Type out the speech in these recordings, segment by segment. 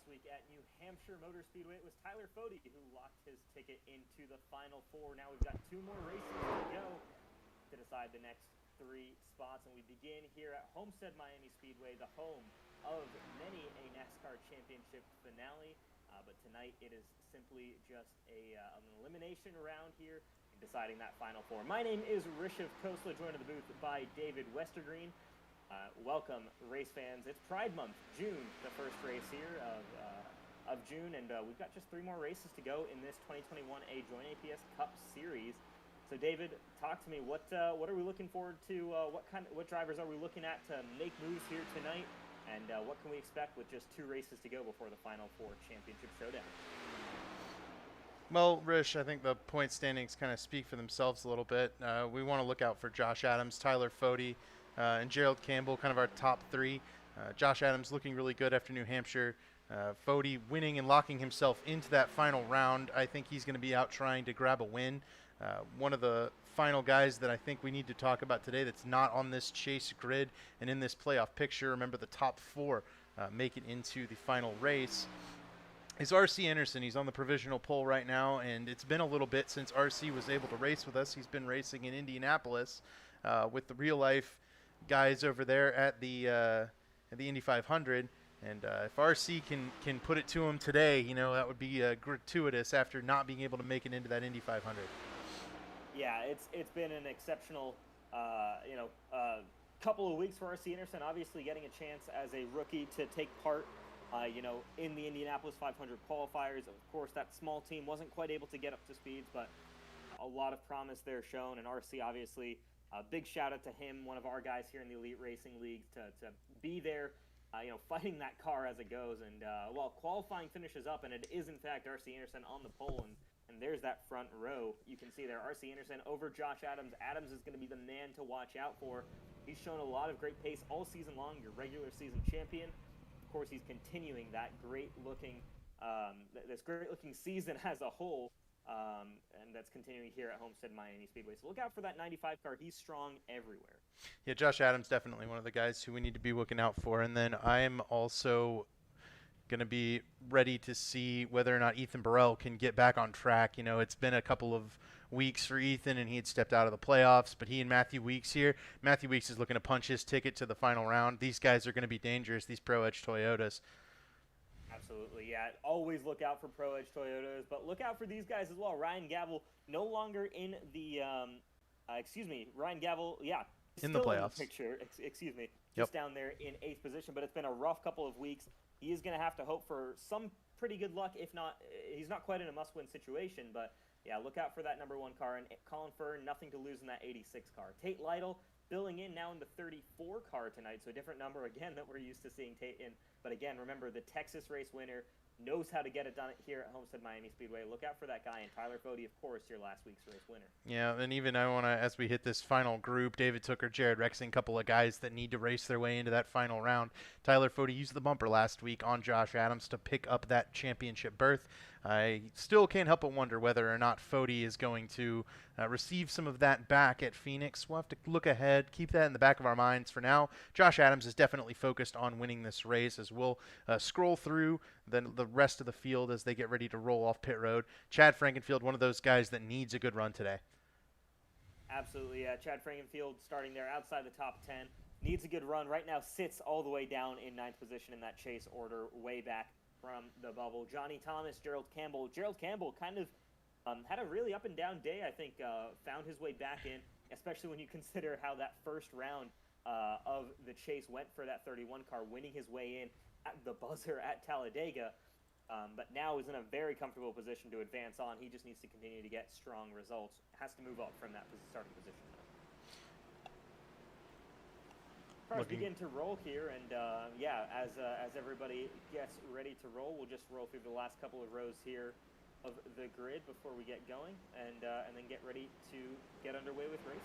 last week at New Hampshire Motor Speedway. It was Tyler Fody who locked his ticket into the Final Four. Now we've got 2 more races to go to decide the next 3 spots, and we begin here at Homestead Miami Speedway, the home of many a NASCAR championship finale. But tonight it is simply just an elimination round here in deciding that Final Four. My name is Rishav Khosla, joined in the booth by David Westergreen. Welcome, race fans. It's Pride Month, June, the first race here of June, and we've got just 3 more races to go in this 2021 JoinAPS Cup Series. So, David, talk to me. What are we looking forward to? What drivers are we looking at to make moves here tonight? And what can we expect with just 2 races to go before the Final Four championship showdown? Well, Rish, I think the point standings kind of speak for themselves a little bit. We want to look out for Josh Adams, Tyler Fody, and Gerald Campbell, kind of our top 3. Josh Adams looking really good after New Hampshire. Fody winning and locking himself into that final round. I think he's going to be out trying to grab a win. One of the final guys that I think we need to talk about today that's not on this chase grid and in this playoff picture, remember the top 4 make it into the final race, is R.C. Anderson. He's on the provisional pole right now, and it's been a little bit since R.C. was able to race with us. He's been racing in Indianapolis with the real-life guys over there at the Indy 500. And if RC can put it to him today, you know, that would be gratuitous after not being able to make it into that Indy 500. Yeah, it's been an exceptional, couple of weeks for RC Anderson. Obviously, getting a chance as a rookie to take part, in the Indianapolis 500 qualifiers. Of course, that small team wasn't quite able to get up to speed, but a lot of promise there shown. And RC, obviously, a big shout out to him, one of our guys here in the Elite Racing League, to be there. Fighting that car as it goes. And while qualifying finishes up, and it is, in fact, R.C. Anderson on the pole, and there's that front row. You can see there, R.C. Anderson over Josh Adams. Adams is going to be the man to watch out for. He's shown a lot of great pace all season long, your regular season champion. Of course, he's continuing that great-looking season as a whole, and that's continuing here at Homestead Miami Speedway. So look out for that 95 car. He's strong everywhere. Yeah, Josh Adams definitely one of the guys who we need to be looking out for. And then I'm also going to be ready to see whether or not Ethan Burrell can get back on track. You know, it's been a couple of weeks for Ethan, and he had stepped out of the playoffs, but he and Matthew Weeks here. Matthew Weeks is looking to punch his ticket to the final round. These guys are going to be dangerous, these Pro Edge Toyotas. Absolutely, yeah. Always look out for Pro Edge Toyotas, but look out for these guys as well. Ryan Gavel no longer in the Ryan Gavel, yeah, in the playoffs. In the picture, just down there in 8th position, but it's been a rough couple of weeks. He is going to have to hope for some pretty good luck. If not, he's not quite in a must-win situation, but yeah, look out for that number 1 car. And Colin Furr, nothing to lose in that 86 car. Tate Lytle filling in now in the 34 car tonight, so a different number again that we're used to seeing Tate in. But again, remember, the Texas race winner knows how to get it done here at Homestead Miami Speedway. Look out for that guy. And Tyler Fody, of course, your last week's race winner. Yeah, and even I want to, as we hit this final group, David Tooker, Jared Rexing, a couple of guys that need to race their way into that final round. Tyler Fody used the bumper last week on Josh Adams to pick up that championship berth. I still can't help but wonder whether or not Fody is going to receive some of that back at Phoenix. We'll have to look ahead, keep that in the back of our minds. For now, Josh Adams is definitely focused on winning this race, as we'll scroll through the rest of the field as they get ready to roll off pit road. Chad Frankenfield, one of those guys that needs a good run today. Absolutely, yeah. Chad Frankenfield starting there outside the top 10. Needs a good run. Right now sits all the way down in 9th position in that chase order, way back from the bubble. Johnny Thomas, Gerald Campbell. Gerald Campbell kind of had a really up and down day, I think. Found his way back in, especially when you consider how that first round of the chase went for that 31 car, winning his way in at the buzzer at Talladega. But now is in a very comfortable position to advance on. He just needs to continue to get strong results. Has to move up from that starting position. Cars begin to roll here, and as everybody gets ready to roll, we'll just roll through the last couple of rows here of the grid before we get going, and then get ready to get underway with racing.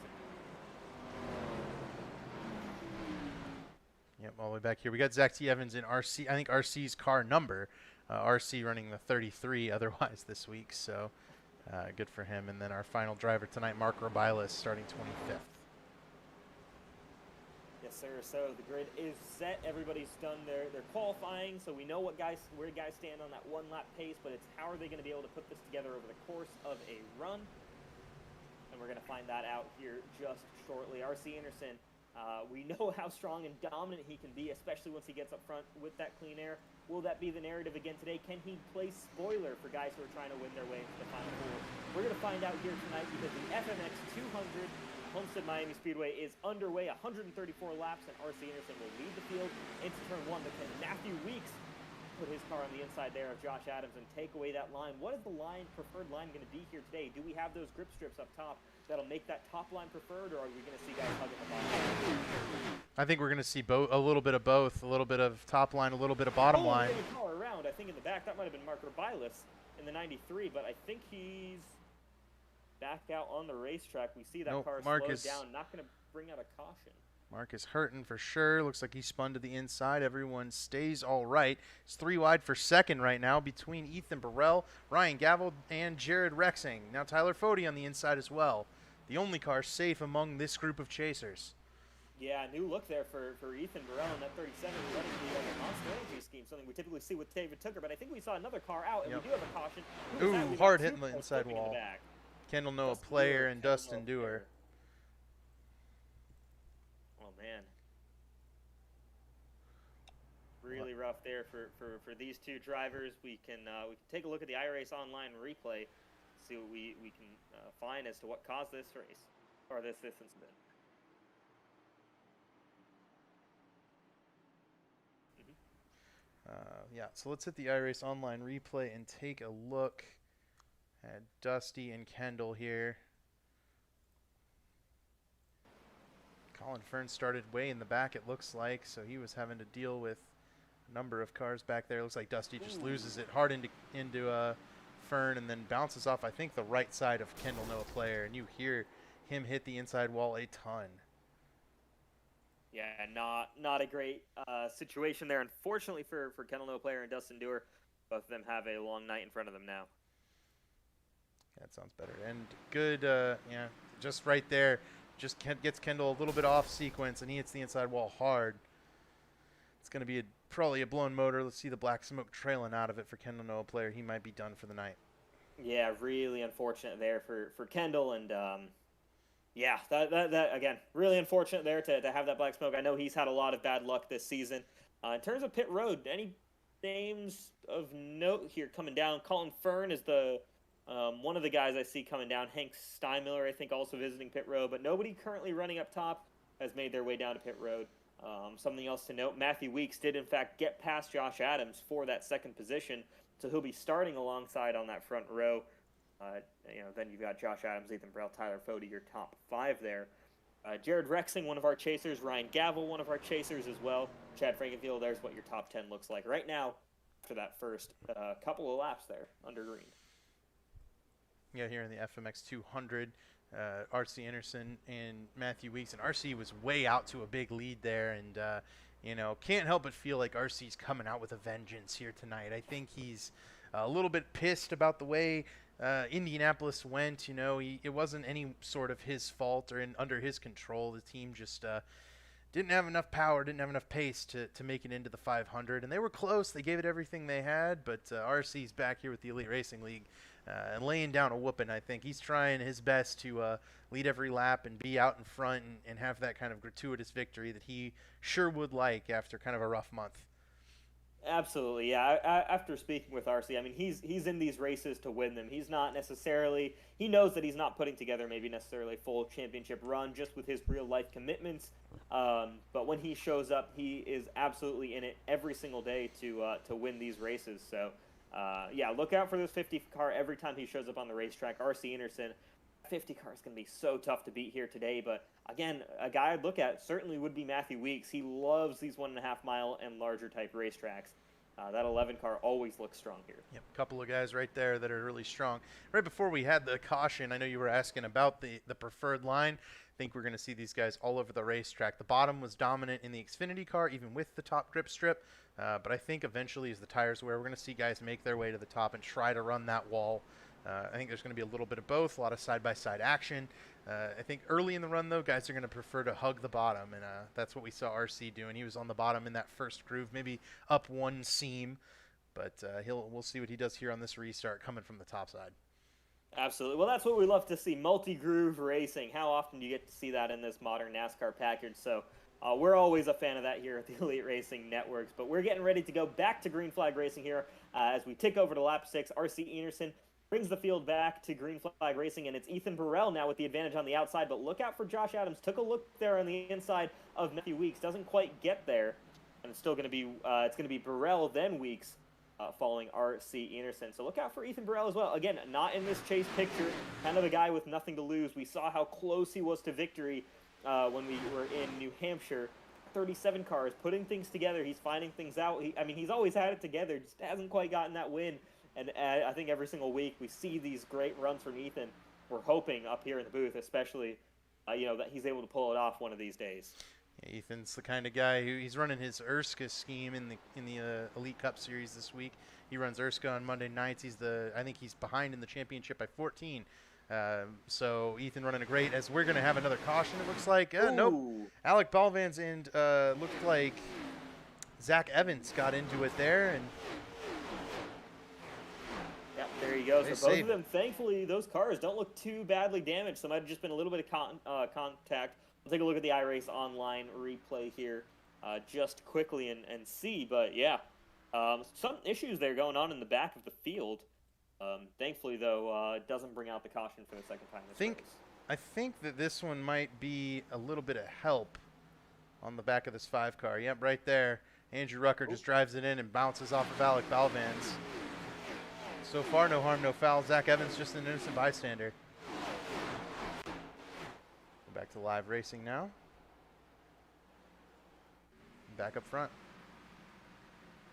Yep, all the way back here. We got Zach T. Evans in RC. I think RC's car number. RC running the 33 otherwise this week, so good for him. And then our final driver tonight, Mark Robilas, starting 25th. Yes, sir. So the grid is set. Everybody's done their qualifying, so we know where guys stand on that one lap pace, but it's how are they going to be able to put this together over the course of a run? And we're going to find that out here just shortly. RC Anderson, we know how strong and dominant he can be, especially once he gets up front with that clean air. Will that be the narrative again today? Can he play spoiler for guys who are trying to win their way into the Final Four? We're going to find out here tonight because the FMX 200 Homestead Miami Speedway is underway, 134 laps, and RC Anderson will lead the field into turn 1. But can Matthew Weeks put his car on the inside there of Josh Adams and take away that line? What is the preferred line going to be here today? Do we have those grip strips up top that'll make that top line preferred, or are we going to see guys hugging the bottom? I think we're going to see a little bit of both, a little bit of top line, a little bit of bottom line. Car around. I think in the back, that might have been Marco Bilas in the 93, but I think he's back out on the racetrack. We see that car slowed down, not going to bring out a caution. Mark is hurting for sure. Looks like he spun to the inside. Everyone stays all right. It's 3 wide for second right now between Ethan Burrell, Ryan Gavel, and Jared Rexing. Now Tyler Fody on the inside as well. The only car safe among this group of chasers. Yeah, new look there for Ethan Burrell in that 37 running the Monster Energy scheme, something we typically see with David Tooker, but I think we saw another car out, and we do have a caution. Ooh, hard hitting the inside wall. Kendall Noah Player and Dustin Dewar. Oh, man. Really rough there for these two drivers. We can take a look at the iRace Online replay, see what we can find as to what caused this race, or this incident. Yeah, so let's hit the iRace Online replay and take a look at Dusty and Kendall here. Colin Fern started way in the back, it looks like, so he was having to deal with a number of cars back there. It looks like Dusty just loses it hard into Fern and then bounces off, I think, the right side of Kendall Noah Player, and you hear him hit the inside wall a ton. Yeah, not a great situation there. Unfortunately for Kendall Noah Player and Dustin Dewar, both of them have a long night in front of them now. Yeah, that sounds better. And good, yeah, just right there, just gets Kendall a little bit off sequence, and he hits the inside wall hard. It's going to be probably a blown motor. Let's see the black smoke trailing out of it for Kendall Noah Player. He might be done for the night. Yeah, really unfortunate there for Kendall, and yeah, that again, really unfortunate there to have that black smoke. I know he's had a lot of bad luck this season. In terms of pit road, any names of note here coming down? Colin Fern is the one of the guys I see coming down. Hank Steinmiller, I think, also visiting pit road, but nobody currently running up top has made their way down to pit road. Something else to note, Matthew Weeks did, in fact, get past Josh Adams for that second position, so he'll be starting alongside on that front row. Then you've got Josh Adams, Ethan Burrell, Tyler Fody, your top 5 there. Jared Rexing, one of our chasers. Ryan Gavel, one of our chasers as well. Chad Frankenfield, there's what your top 10 looks like right now after that first couple of laps there under green. Yeah, here in the FMX 200, RC Anderson and Matthew Weeks. And RC was way out to a big lead there. And, can't help but feel like RC's coming out with a vengeance here tonight. I think he's a little bit pissed about the way Indianapolis went. It wasn't any sort of his fault or under his control. The team just didn't have enough power, didn't have enough pace to make it into the 500. And they were close. They gave it everything they had. But RC's back here with the Elite Racing League and laying down a whooping, I think. He's trying his best to lead every lap and be out in front and have that kind of gratuitous victory that he sure would like after kind of a rough month. Absolutely, yeah. After speaking with RC, I mean, he's in these races to win them. He's not necessarily, he knows that he's not putting together maybe necessarily a full championship run just with his real life commitments. But when he shows up, he is absolutely in it every single day to win these races. So, yeah, look out for this 50 car every time he shows up on the racetrack. RC Anderson, 50 car is going to be so tough to beat here today. But again, a guy I'd look at certainly would be Matthew Weeks. He loves these 1.5 mile and larger type racetracks. That 11 car always looks strong here. Yep, a couple of guys right there that are really strong. Right before we had the caution, I know you were asking about the preferred line. I think we're going to see these guys all over the racetrack. The bottom was dominant in the Xfinity car, even with the top grip strip. But I think eventually as the tires wear, we're going to see guys make their way to the top and try to run that wall I think there's going to be a little bit of both, a lot of side-by-side action. I think early in the run, though, guys are going to prefer to hug the bottom, and that's what we saw RC doing. He was on the bottom in that first groove, maybe up one seam, but we'll see what he does here on this restart coming from the top side. Absolutely. Well, that's what we love to see, multi-groove racing. How often do you get to see that in this modern NASCAR package? So we're always a fan of that here at the Elite Racing Networks. But we're getting ready to go back to green flag racing here as we tick over to lap 6. RC Enerson brings the field back to green flag racing, and it's Ethan Burrell now with the advantage on the outside. But look out for Josh Adams. Took a look there on the inside of Matthew Weeks. Doesn't quite get there. And it's still going to be Burrell, then Weeks. Following RC Enerson. So look out for Ethan Burrell as well. Again, not in this chase picture, kind of a guy with nothing to lose. We saw how close he was to victory when we were in New Hampshire. 37 cars, putting things together. He's finding things out. He's always had it together, just hasn't quite gotten that win. And I think every single week we see these great runs from Ethan. We're hoping up here in the booth, especially, that he's able to pull it off one of these days. Yeah, Ethan's the kind of guy who he's running his Erska scheme in the Elite Cup Series this week. He runs Erska on Monday nights. I think he's behind in the championship by 14. So Ethan running a great. As we're going to have another caution, it looks like. Nope. Alec Balvan's end looked like Zach Evans got into it there, and yeah, there you go. So both of them, thankfully, those cars don't look too badly damaged. So it might have just been a little bit of contact. We'll take a look at the iRace Online replay here just quickly and see. But, yeah, some issues there going on in the back of the field. Thankfully, though, it doesn't bring out the caution for the second time this race. I think that this one might be a little bit of help on the back of this 5 car. Yep, right there. Andrew Rucker just drives it in and bounces off of Alec Balvan's. So far, no harm, no foul. Zach Evans just an innocent bystander. Back to live racing now. Back up front.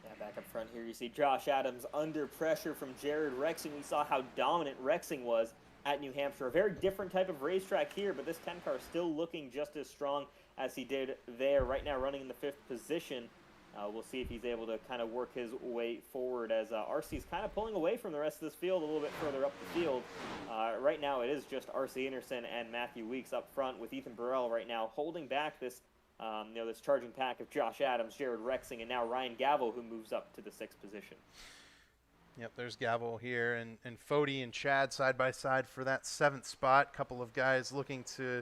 Yeah, back up front here you see Josh Adams under pressure from Jared Rexing. We saw how dominant Rexing was at New Hampshire. A very different type of racetrack here, but this 10 car still looking just as strong as he did there. Right now running in the 5th position. We'll see if he's able to kind of work his way forward as RC's kind of pulling away from the rest of this field a little bit further up the field. Right now it is just RC Enerson and Matthew Weeks up front with Ethan Burrell right now holding back this this charging pack of Josh Adams, Jared Rexing, and now Ryan Gavel, who moves up to the 6th position. Yep, there's Gavel here, and Fody and Chad side by side for that 7th spot. Couple of guys looking to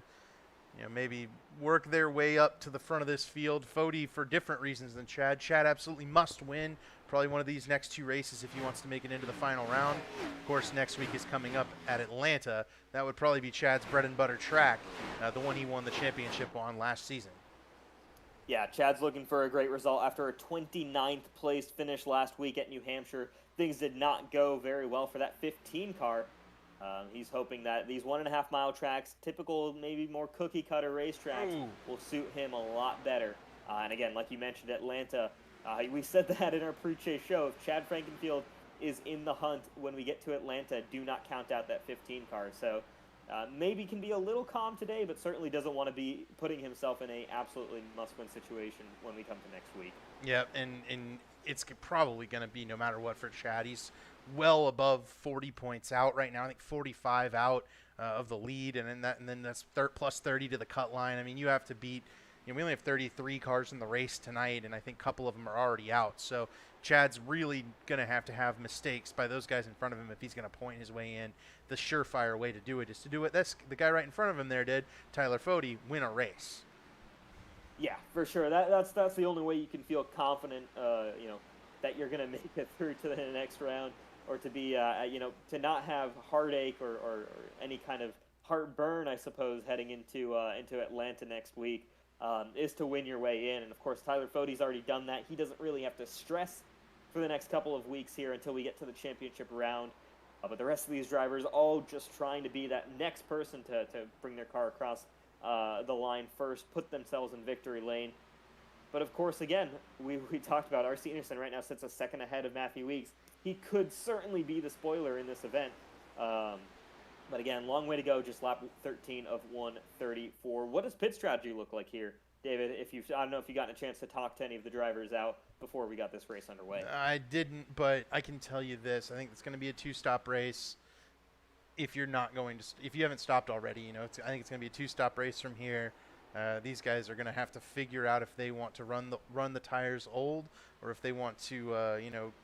maybe work their way up to the front of this field. Fody for different reasons than Chad. Chad absolutely must win probably one of these next 2 races if he wants to make it into the final round. Of course, next week is coming up at Atlanta. That would probably be Chad's bread and butter track, the one he won the championship on last season. Yeah, Chad's looking for a great result after a 29th place finish last week at New Hampshire. Things did not go very well for that 15 car. He's hoping that these 1.5 mile tracks, typical maybe more cookie cutter racetracks, will suit him a lot better. And again, like you mentioned, Atlanta, we said that in our pre-chase show. If Chad Frankenfield is in the hunt when we get to Atlanta, do not count out that 15 car. So maybe can be a little calm today, but certainly doesn't want to be putting himself in a absolutely must-win situation when we come to next week. Yeah, and it's probably going to be no matter what for Chad. He's well above 40 points out right now. I think 45 out of the lead, and then that's plus 30 to the cut line. I mean, you have to beat. We only have 33 cars in the race tonight, and I think a couple of them are already out. So Chad's really going to have mistakes by those guys in front of him if he's going to point his way in. The surefire way to do it is to do it. That's the guy right in front of him there did. Tyler Fody win a race. Yeah, for sure. That's the only way you can feel confident, that you're going to make it through to the next round, or to be, to not have heartache or any kind of heartburn, I suppose, heading into Atlanta next week, is to win your way in. And of course, Tyler Fody's already done that. He doesn't really have to stress for the next couple of weeks here until we get to the championship round. But the rest of these drivers all just trying to be that next person to bring their car across the line first, put themselves in victory lane. But of course, again, we talked about RC Enerson right now sits a second ahead of Matthew Weeks. He could certainly be the spoiler in this event. But again, long way to go, just lap 13 of 134. What does pit strategy look like here, David? I don't know if you got a chance to talk to any of the drivers out before we got this race underway. I didn't, but I can tell you this. I think it's going to be a 2-stop race. if you're not going to, if you haven't stopped already. You know, I think it's going to be a 2-stop race from here. These guys are going to have to figure out if they want to run the tires old or if they want to,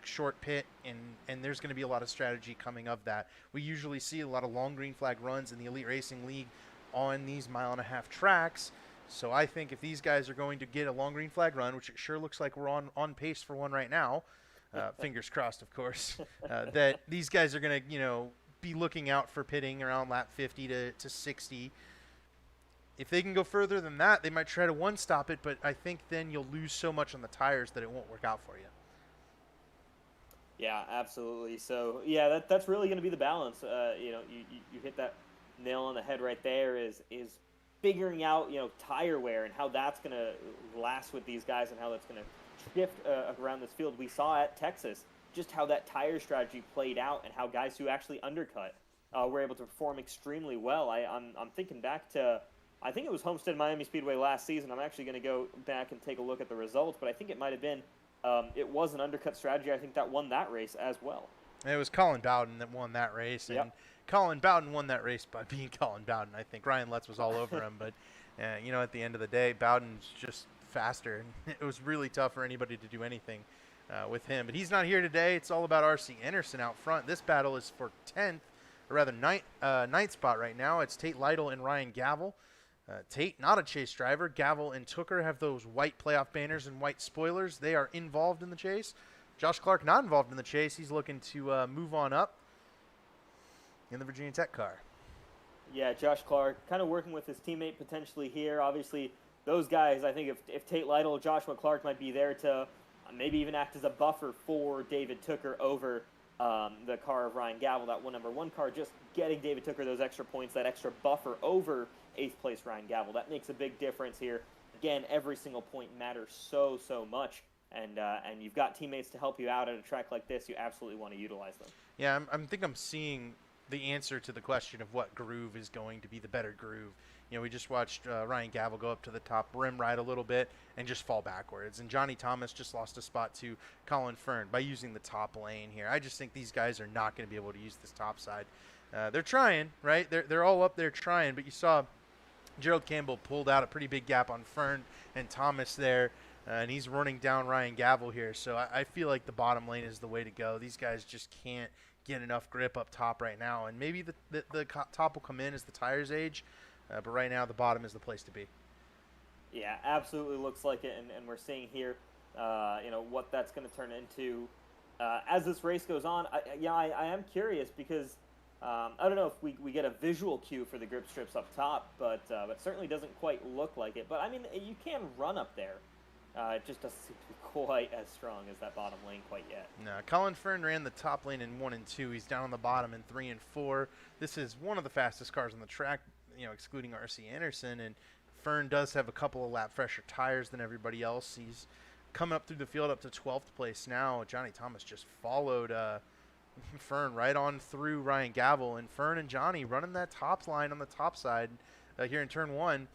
short pit, and there's going to be a lot of strategy coming of that. We usually see a lot of long green flag runs in the Elite Racing League on these 1.5-mile tracks. So I think if these guys are going to get a long green flag run, which it sure looks like we're on pace for one right now, fingers crossed, of course, that these guys are going to, be looking out for pitting around lap 50 to 60. If they can go further than that, they might try to one-stop it, but I think then you'll lose so much on the tires that it won't work out for you. Yeah, absolutely. So, yeah, that's really going to be the balance. You hit that nail on the head right there is figuring out, tire wear and how that's going to last with these guys and how that's going to shift around this field. We saw at Texas just how that tire strategy played out and how guys who actually undercut were able to perform extremely well. I'm thinking back to, I think it was Homestead Miami Speedway last season. I'm actually going to go back and take a look at the results, but I think it might have been, it was an undercut strategy, I think, that won that race as well. And it was Colin Bowden that won that race, and yep. Colin Bowden won that race by being Colin Bowden. I think Ryan Letts was all over him, but, at the end of the day, Bowden's just faster, and it was really tough for anybody to do anything with him. But he's not here today. It's all about R.C. Anderson out front. This battle is for 10th, or rather ninth spot right now. It's Tate Lytle and Ryan Gavel. Tate, not a chase driver. Gavel and Tooker have those white playoff banners and white spoilers. They are involved in the chase. Josh Clark not involved in the chase. He's looking to move on up in the Virginia Tech car. Yeah, Josh Clark kind of working with his teammate potentially here. Obviously, those guys, I think if Tate Lytle, Joshua Clark might be there to maybe even act as a buffer for David Tooker over the car of Ryan Gavel, that number one car, just getting David Tooker those extra points, that extra buffer over 8th place Ryan Gavel. That makes a big difference here. Again, every single point matters so much, and you've got teammates to help you out at a track like this. You absolutely want to utilize them. Yeah, I think I'm seeing the answer to the question of what groove is going to be the better groove. We just watched Ryan Gavel go up to the top rim ride a little bit and just fall backwards. And Johnny Thomas just lost a spot to Colin Fern by using the top lane here. I just think these guys are not going to be able to use this top side. They're trying, right? They're all up there trying, but you saw Gerald Campbell pulled out a pretty big gap on Fern and Thomas there, and he's running down Ryan Gavel here. So I feel like the bottom lane is the way to go. These guys just can't get enough grip up top right now, and maybe the top will come in as the tires age. But right now, the bottom is the place to be. Yeah, absolutely looks like it, and we're seeing here, what that's going to turn into as this race goes on. I am curious because I don't know if we get a visual cue for the grip strips up top, but certainly doesn't quite look like it. But I mean, you can run up there. It just doesn't seem to be quite as strong as that bottom lane quite yet. No, Colin Fern ran the top lane in 1 and 2. He's down on the bottom in 3 and 4. This is one of the fastest cars on the track, excluding R.C. Anderson, and Fern does have a couple of lap fresher tires than everybody else. He's coming up through the field up to 12th place now. Johnny Thomas just followed Fern right on through Ryan Gavel, and Fern and Johnny running that top line on the top side here in turn 1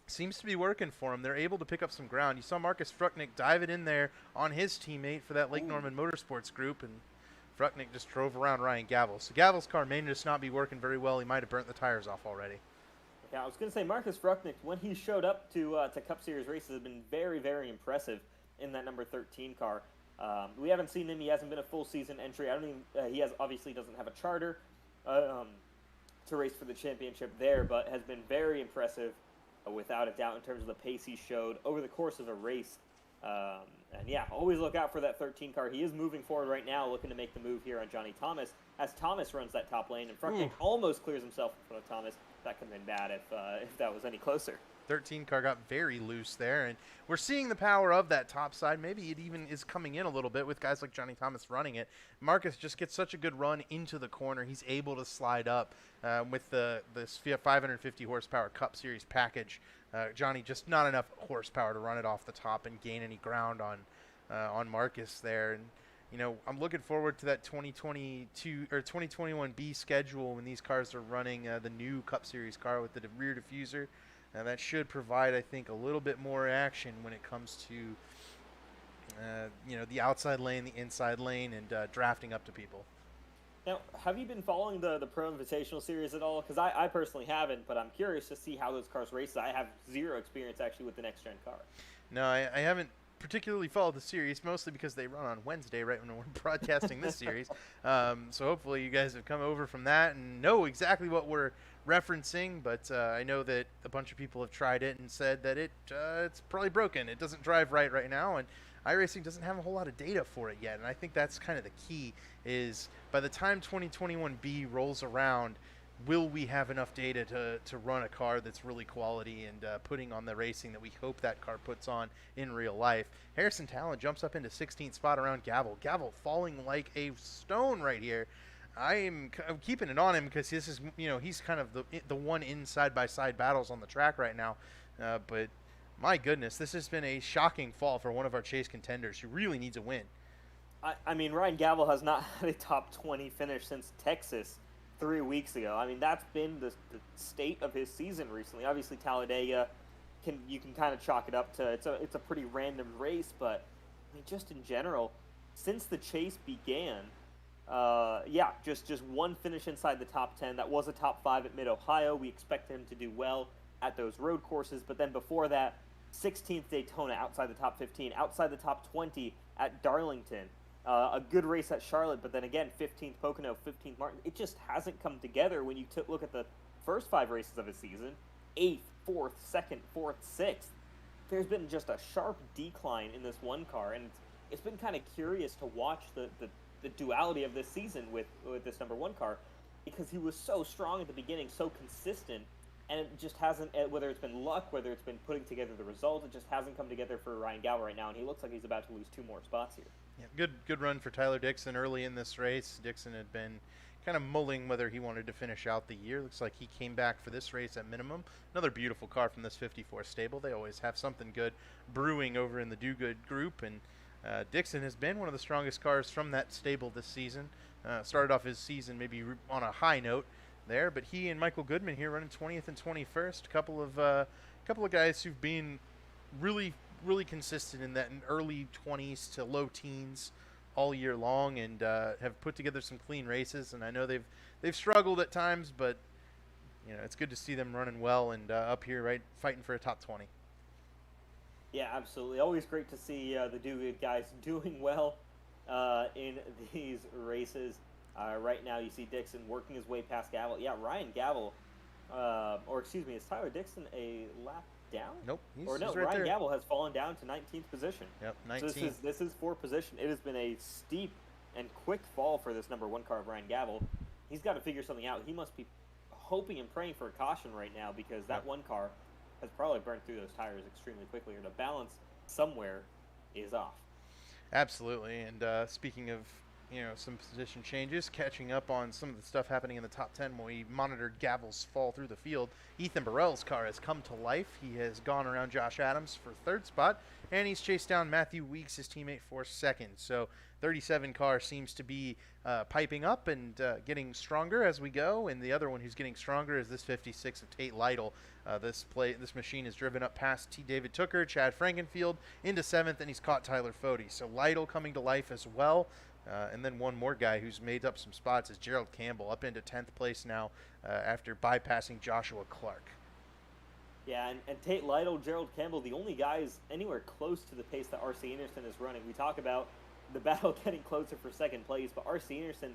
seems to be working for him. They're able to pick up some ground. You saw Marcus Frucknick dive it in there on his teammate for that Lake Norman Motorsports group, and Frucknick just drove around Ryan Gavel. So Gavel's car may just not be working very well. He might have burnt the tires off already. Yeah, I was going to say Marcus Frucknick, when he showed up to Cup Series races, has been very, very impressive in that number 13 car. We haven't seen him. He hasn't been a full season entry. He obviously doesn't have a charter to race for the championship there, but has been very impressive without a doubt in terms of the pace he showed over the course of a race. And yeah, always look out for that 13 car. He is moving forward right now, looking to make the move here on Johnny Thomas, as Thomas runs that top lane, and Frucknick almost clears himself in front of Thomas. That could have been bad if that was any closer. 13 car got very loose there, and we're seeing the power of that top side. Maybe it even is coming in a little bit with guys like Johnny Thomas running it. Marcus just gets such a good run into the corner. He's able to slide up with this 550 horsepower Cup Series package. Johnny just not enough horsepower to run it off the top and gain any ground on Marcus there. And I'm looking forward to that 2022 or 2021 B schedule when these cars are running the new Cup Series car with the rear diffuser. That should provide, I think, a little bit more action when it comes to the outside lane, the inside lane, and drafting up to people. Now, have you been following the Pro Invitational Series at all? Because I personally haven't, but I'm curious to see how those cars race. I have zero experience actually with the next gen car. No, I haven't particularly followed the series, mostly because they run on Wednesday, right when we're broadcasting this series. So hopefully you guys have come over from that and know exactly what we're referencing. But I know that a bunch of people have tried it and said that it's probably broken. It doesn't drive right now, and iRacing doesn't have a whole lot of data for it yet. And I think that's kind of the key. Is by the time 2021B rolls around, will we have enough data to run a car that's really quality and putting on the racing that we hope that car puts on in real life? Harrison Talon jumps up into 16th spot around Gavel. Gavel falling like a stone right here. I'm keeping it on him because this is, he's kind of the one in side-by-side battles on the track right now. But my goodness, this has been a shocking fall for one of our chase contenders who really needs a win. I mean, Ryan Gavel has not had a top 20 finish since Texas 3 weeks ago. I mean, that's been the state of his season recently. Obviously, Talladega, you can kind of chalk it up to it's a pretty random race, but I mean, just in general, since the chase began, just one finish inside the top 10. That was a top 5 at Mid-Ohio. We expect him to do well at those road courses, but then before that, 16th Daytona outside the top 15, outside the top 20 at Darlington. A good race at Charlotte, but then again, 15th Pocono, 15th Martin. It just hasn't come together when you look at the first 5 races of his season. 8th, 4th, 2nd, 4th, 6th. There's been just a sharp decline in this one car, and it's been kind of curious to watch the duality of this season with this number 1 car, because he was so strong at the beginning, so consistent, and it just hasn't, whether it's been luck, whether it's been putting together the results, it just hasn't come together for Ryan Gavel right now, and he looks like he's about to lose 2 more spots here. Yeah, good run for Tyler Dixon early in this race. Dixon had been kind of mulling whether he wanted to finish out the year. Looks like he came back for this race at minimum. Another beautiful car from this 54 stable. They always have something good brewing over in the Do Good group, and Dixon has been one of the strongest cars from that stable this season. Started off his season maybe on a high note there, but he and Michael Goodman here running 20th and 21st. Couple of guys who've been really consistent in that in early 20s to low teens all year long, and have put together some clean races. And I know they've struggled at times, but it's good to see them running well and up here right fighting for a top 20. Yeah, absolutely. Always great to see the Do Good guys doing well in these races. Right now, you see Dixon working his way past Gavel. Yeah, Ryan Gavel, is Tyler Dixon a lap down? Nope. Ryan there. Gavel has fallen down to 19th position. Yep, 19th. So this is 4th position. It has been a steep and quick fall for this number 1 car of Ryan Gavel. He's got to figure something out. He must be hoping and praying for a caution right now, because that one car has probably burned through those tires extremely quickly, or the balance somewhere is off. Absolutely. And speaking of some position changes, catching up on some of the stuff happening in the top 10 when we monitored Gavel's fall through the field. Ethan Burrell's car has come to life. He has gone around Josh Adams for 3rd spot, and he's chased down Matthew Weeks, his teammate, for 2nd. So 37 car seems to be piping up and getting stronger as we go, and the other one who's getting stronger is this 56 of Tate Lytle. This machine is driven up past T. David Tooker, Chad Frankenfield into 7th, and he's caught Tyler Fody. So Lytle coming to life as well. And then one more guy who's made up some spots is Gerald Campbell, up into 10th place now after bypassing Joshua Clark. Yeah, and Tate Lytle, Gerald Campbell, the only guys anywhere close to the pace that R.C. Anderson is running. We talk about the battle getting closer for 2nd place, but R.C. Anderson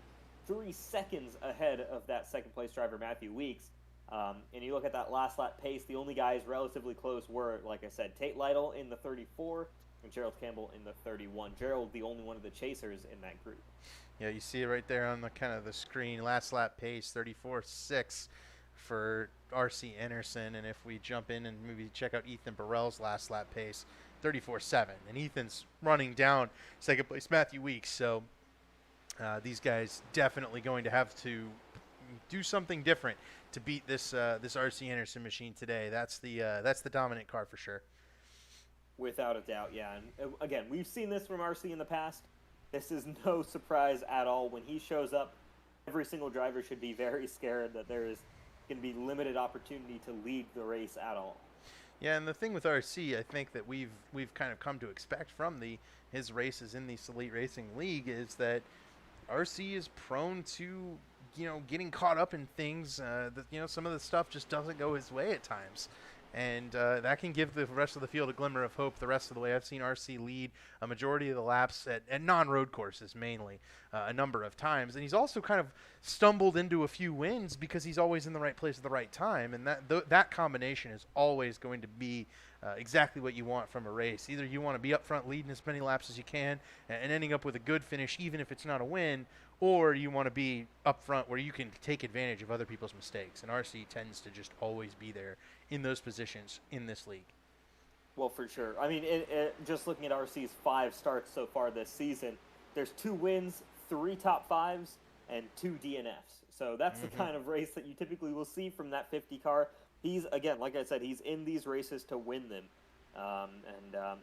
3 seconds ahead of that 2nd place driver, Matthew Weeks. And you look at that last lap pace, the only guys relatively close were, like I said, Tate Lytle in the 34, and Gerald Campbell in the 31. Gerald, the only one of the chasers in that group. Yeah, you see it right there on the kind of the screen. Last lap pace, 34.6 for R.C. Anderson. And if we jump in and maybe check out Ethan Burrell's last lap pace, 34.7. And Ethan's running down 2nd place Matthew Weeks. So these guys definitely going to have to do something different to beat this R.C. Anderson machine today. That's the dominant car for sure. Without a doubt, yeah. And again, we've seen this from RC in the past. This is no surprise at all. When he shows up, every single driver should be very scared that there is going to be limited opportunity to lead the race at all. Yeah, and the thing with RC, I think that we've kind of come to expect from his races in the Elite Racing League is that RC is prone to, getting caught up in things that, some of the stuff just doesn't go his way at times. And that can give the rest of the field a glimmer of hope the rest of the way. I've seen RC lead a majority of the laps at non-road courses mainly a number of times. And he's also kind of stumbled into a few wins because he's always in the right place at the right time. And that combination is always going to be exactly what you want from a race. Either you want to be up front leading as many laps as you can and ending up with a good finish even if it's not a win, or you want to be up front where you can take advantage of other people's mistakes. And RC tends to just always be there in those positions in this league. Well, for sure. I mean, just looking at RC's 5 starts so far this season, there's 2 wins, 3 top 5s, and 2 DNFs. So that's the kind of race that you typically will see from that 50 car. He's, again, like I said, he's in these races to win them.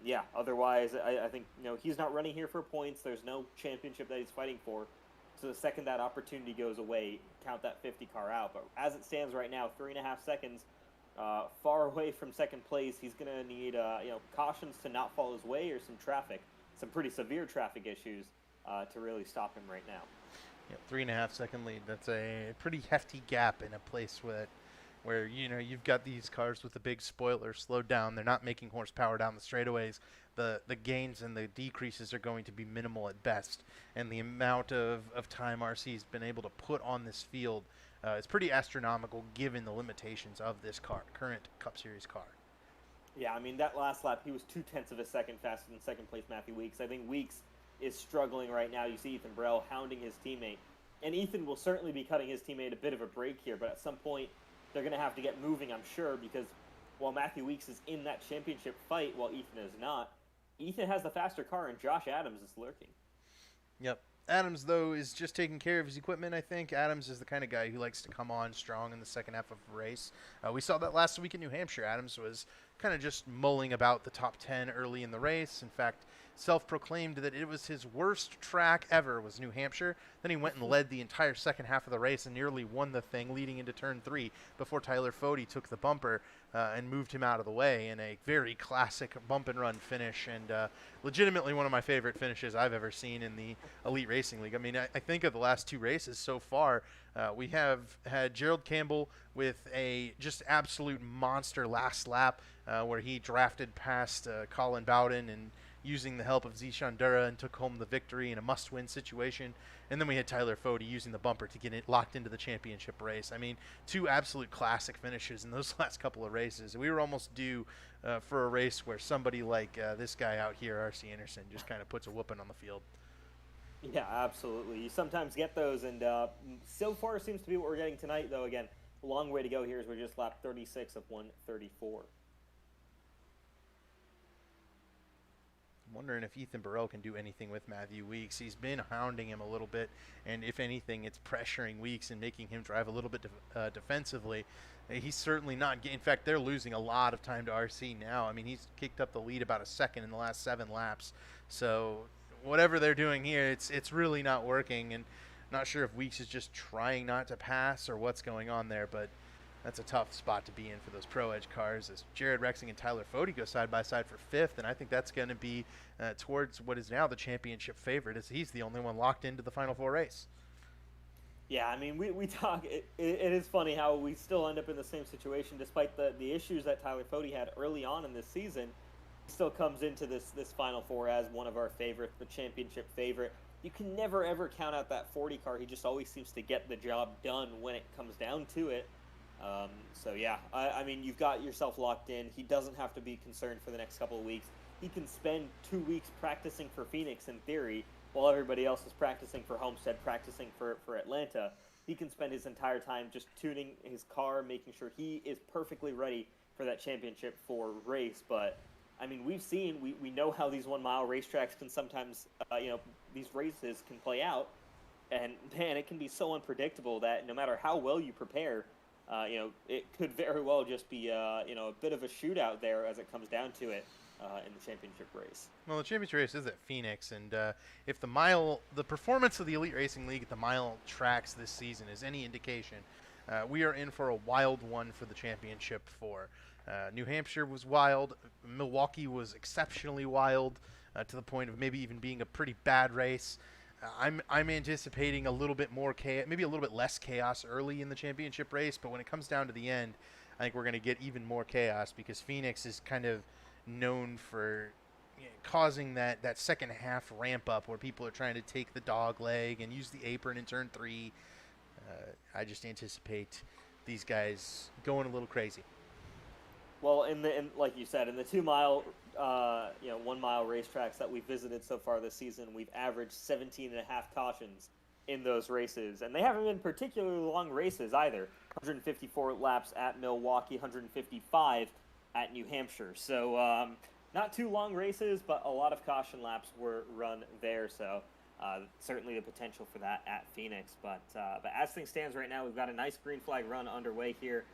Yeah, otherwise, I think, he's not running here for points. There's no championship that he's fighting for. So the second that opportunity goes away, count that 50 car out. But as it stands right now, 3.5 seconds, far away from second place. He's going to need, cautions to not fall his way or some pretty severe traffic issues to really stop him right now. Yeah, 3.5 second lead. That's a pretty hefty gap in a place where you've got these cars with the big spoiler slowed down. They're not making horsepower down the straightaways. The gains and the decreases are going to be minimal at best. And the amount of time RC's been able to put on this field is pretty astronomical given the limitations of this current Cup Series car. Yeah, I mean, that last lap, he was 0.2 of a second faster than second place Matthew Weeks. I think Weeks is struggling right now. You see Ethan Burrell hounding his teammate. And Ethan will certainly be cutting his teammate a bit of a break here, but at some point, they're going to have to get moving, I'm sure, because while Matthew Weeks is in that championship fight, while Ethan is not, Ethan has the faster car, and Josh Adams is lurking. Yep. Adams, though, is just taking care of his equipment, I think. Adams is the kind of guy who likes to come on strong in the second half of a race. We saw that last week in New Hampshire. Adams was kind of just mulling about the top 10 early in the race. In fact, self-proclaimed that it was his worst track ever was New Hampshire. Then he went and led the entire second half of the race and nearly won the thing leading into turn 3 before Tyler Fode took the bumper and moved him out of the way in a very classic bump and run finish, and legitimately one of my favorite finishes I've ever seen in the Elite Racing League. I mean, I think of the last 2 races so far, we have had Gerald Campbell with a just absolute monster last lap where he drafted past Colin Bowden and using the help of Zishan Dura and took home the victory in a must-win situation. And then we had Tyler Fode using the bumper to get it locked into the championship race. I mean, 2 absolute classic finishes in those last couple of races. We were almost due for a race where somebody like this guy out here, R.C. Anderson, just kind of puts a whooping on the field. Yeah, absolutely. You sometimes get those, and so far it seems to be what we're getting tonight, though. Again, a long way to go here as we're just lap 36 of 134. I'm wondering if Ethan Burrell can do anything with Matthew Weeks. He's been hounding him a little bit, and if anything, it's pressuring Weeks and making him drive a little bit defensively. He's certainly not in fact, they're losing a lot of time to RC now. I mean, he's kicked up the lead about a second in the last 7 laps. So whatever they're doing here, it's really not working, and not sure if Weeks is just trying not to pass or what's going on there, but that's a tough spot to be in for those Pro Edge cars as Jared Rexing and Tyler Fode go side by side for 5th, and I think that's going to be towards what is now the championship favorite, as he's the only one locked into the Final 4 race. Yeah, I mean, we talk. It is funny how we still end up in the same situation despite the issues that Tyler Fode had early on in this season. He still comes into this Final 4 as one of our favorites, the championship favorite. You can never ever count out that 40 car. He just always seems to get the job done when it comes down to it. So yeah, I mean, you've got yourself locked in. He doesn't have to be concerned for the next couple of weeks. He can spend 2 weeks practicing for Phoenix in theory, while everybody else is practicing for Homestead, practicing for Atlanta. He can spend his entire time just tuning his car, making sure he is perfectly ready for that championship 4 race. But I mean, we know how these 1 mile racetracks can sometimes, these races can play out, and man, it can be so unpredictable that no matter how well you prepare, it could very well just be, a bit of a shootout there as it comes down to it in the championship race. Well, the championship race is at Phoenix, and if the performance of the Elite Racing League at the mile tracks this season is any indication, we are in for a wild one for the championship 4. New Hampshire was wild. Milwaukee was exceptionally wild to the point of maybe even being a pretty bad race. I'm anticipating a little bit more chaos, maybe a little bit less chaos early in the championship race, but when it comes down to the end, I think we're going to get even more chaos because Phoenix is kind of known for causing that second half ramp up where people are trying to take the dog leg and use the apron in turn 3. I just anticipate these guys going a little crazy. Well, like you said, in the 2 mile, 1 mile racetracks that we've visited so far this season, we've averaged 17 and a half cautions in those races, and they haven't been particularly long races either. 154 laps at Milwaukee, 155 at New Hampshire. So not too long races, but a lot of caution laps were run there. So certainly the potential for that at Phoenix. But as things stands right now, we've got a nice green flag run underway here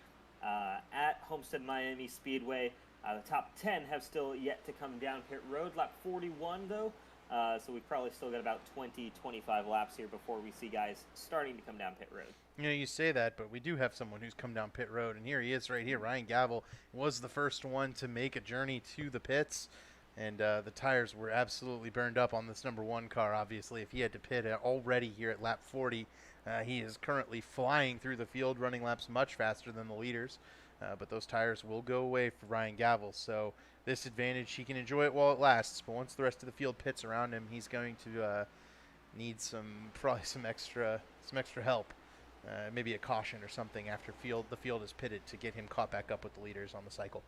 at Homestead Miami Speedway. The top 10 have still yet to come down pit road. Lap 41, though. So we've probably still got about 20, 25 laps here before we see guys starting to come down pit road. You say that, but we do have someone who's come down pit road, and here he is right here. Ryan Gavel was the first one to make a journey to the pits, and the tires were absolutely burned up on this number 1 car, obviously. If he had to pit already here at lap 40, he is currently flying through the field, running laps much faster than the leaders, but those tires will go away for Ryan Gavel, so this advantage, he can enjoy it while it lasts, but once the rest of the field pits around him, he's going to need probably some extra help. Maybe a caution or something after the field is pitted to get him caught back up with the leaders on the cycle.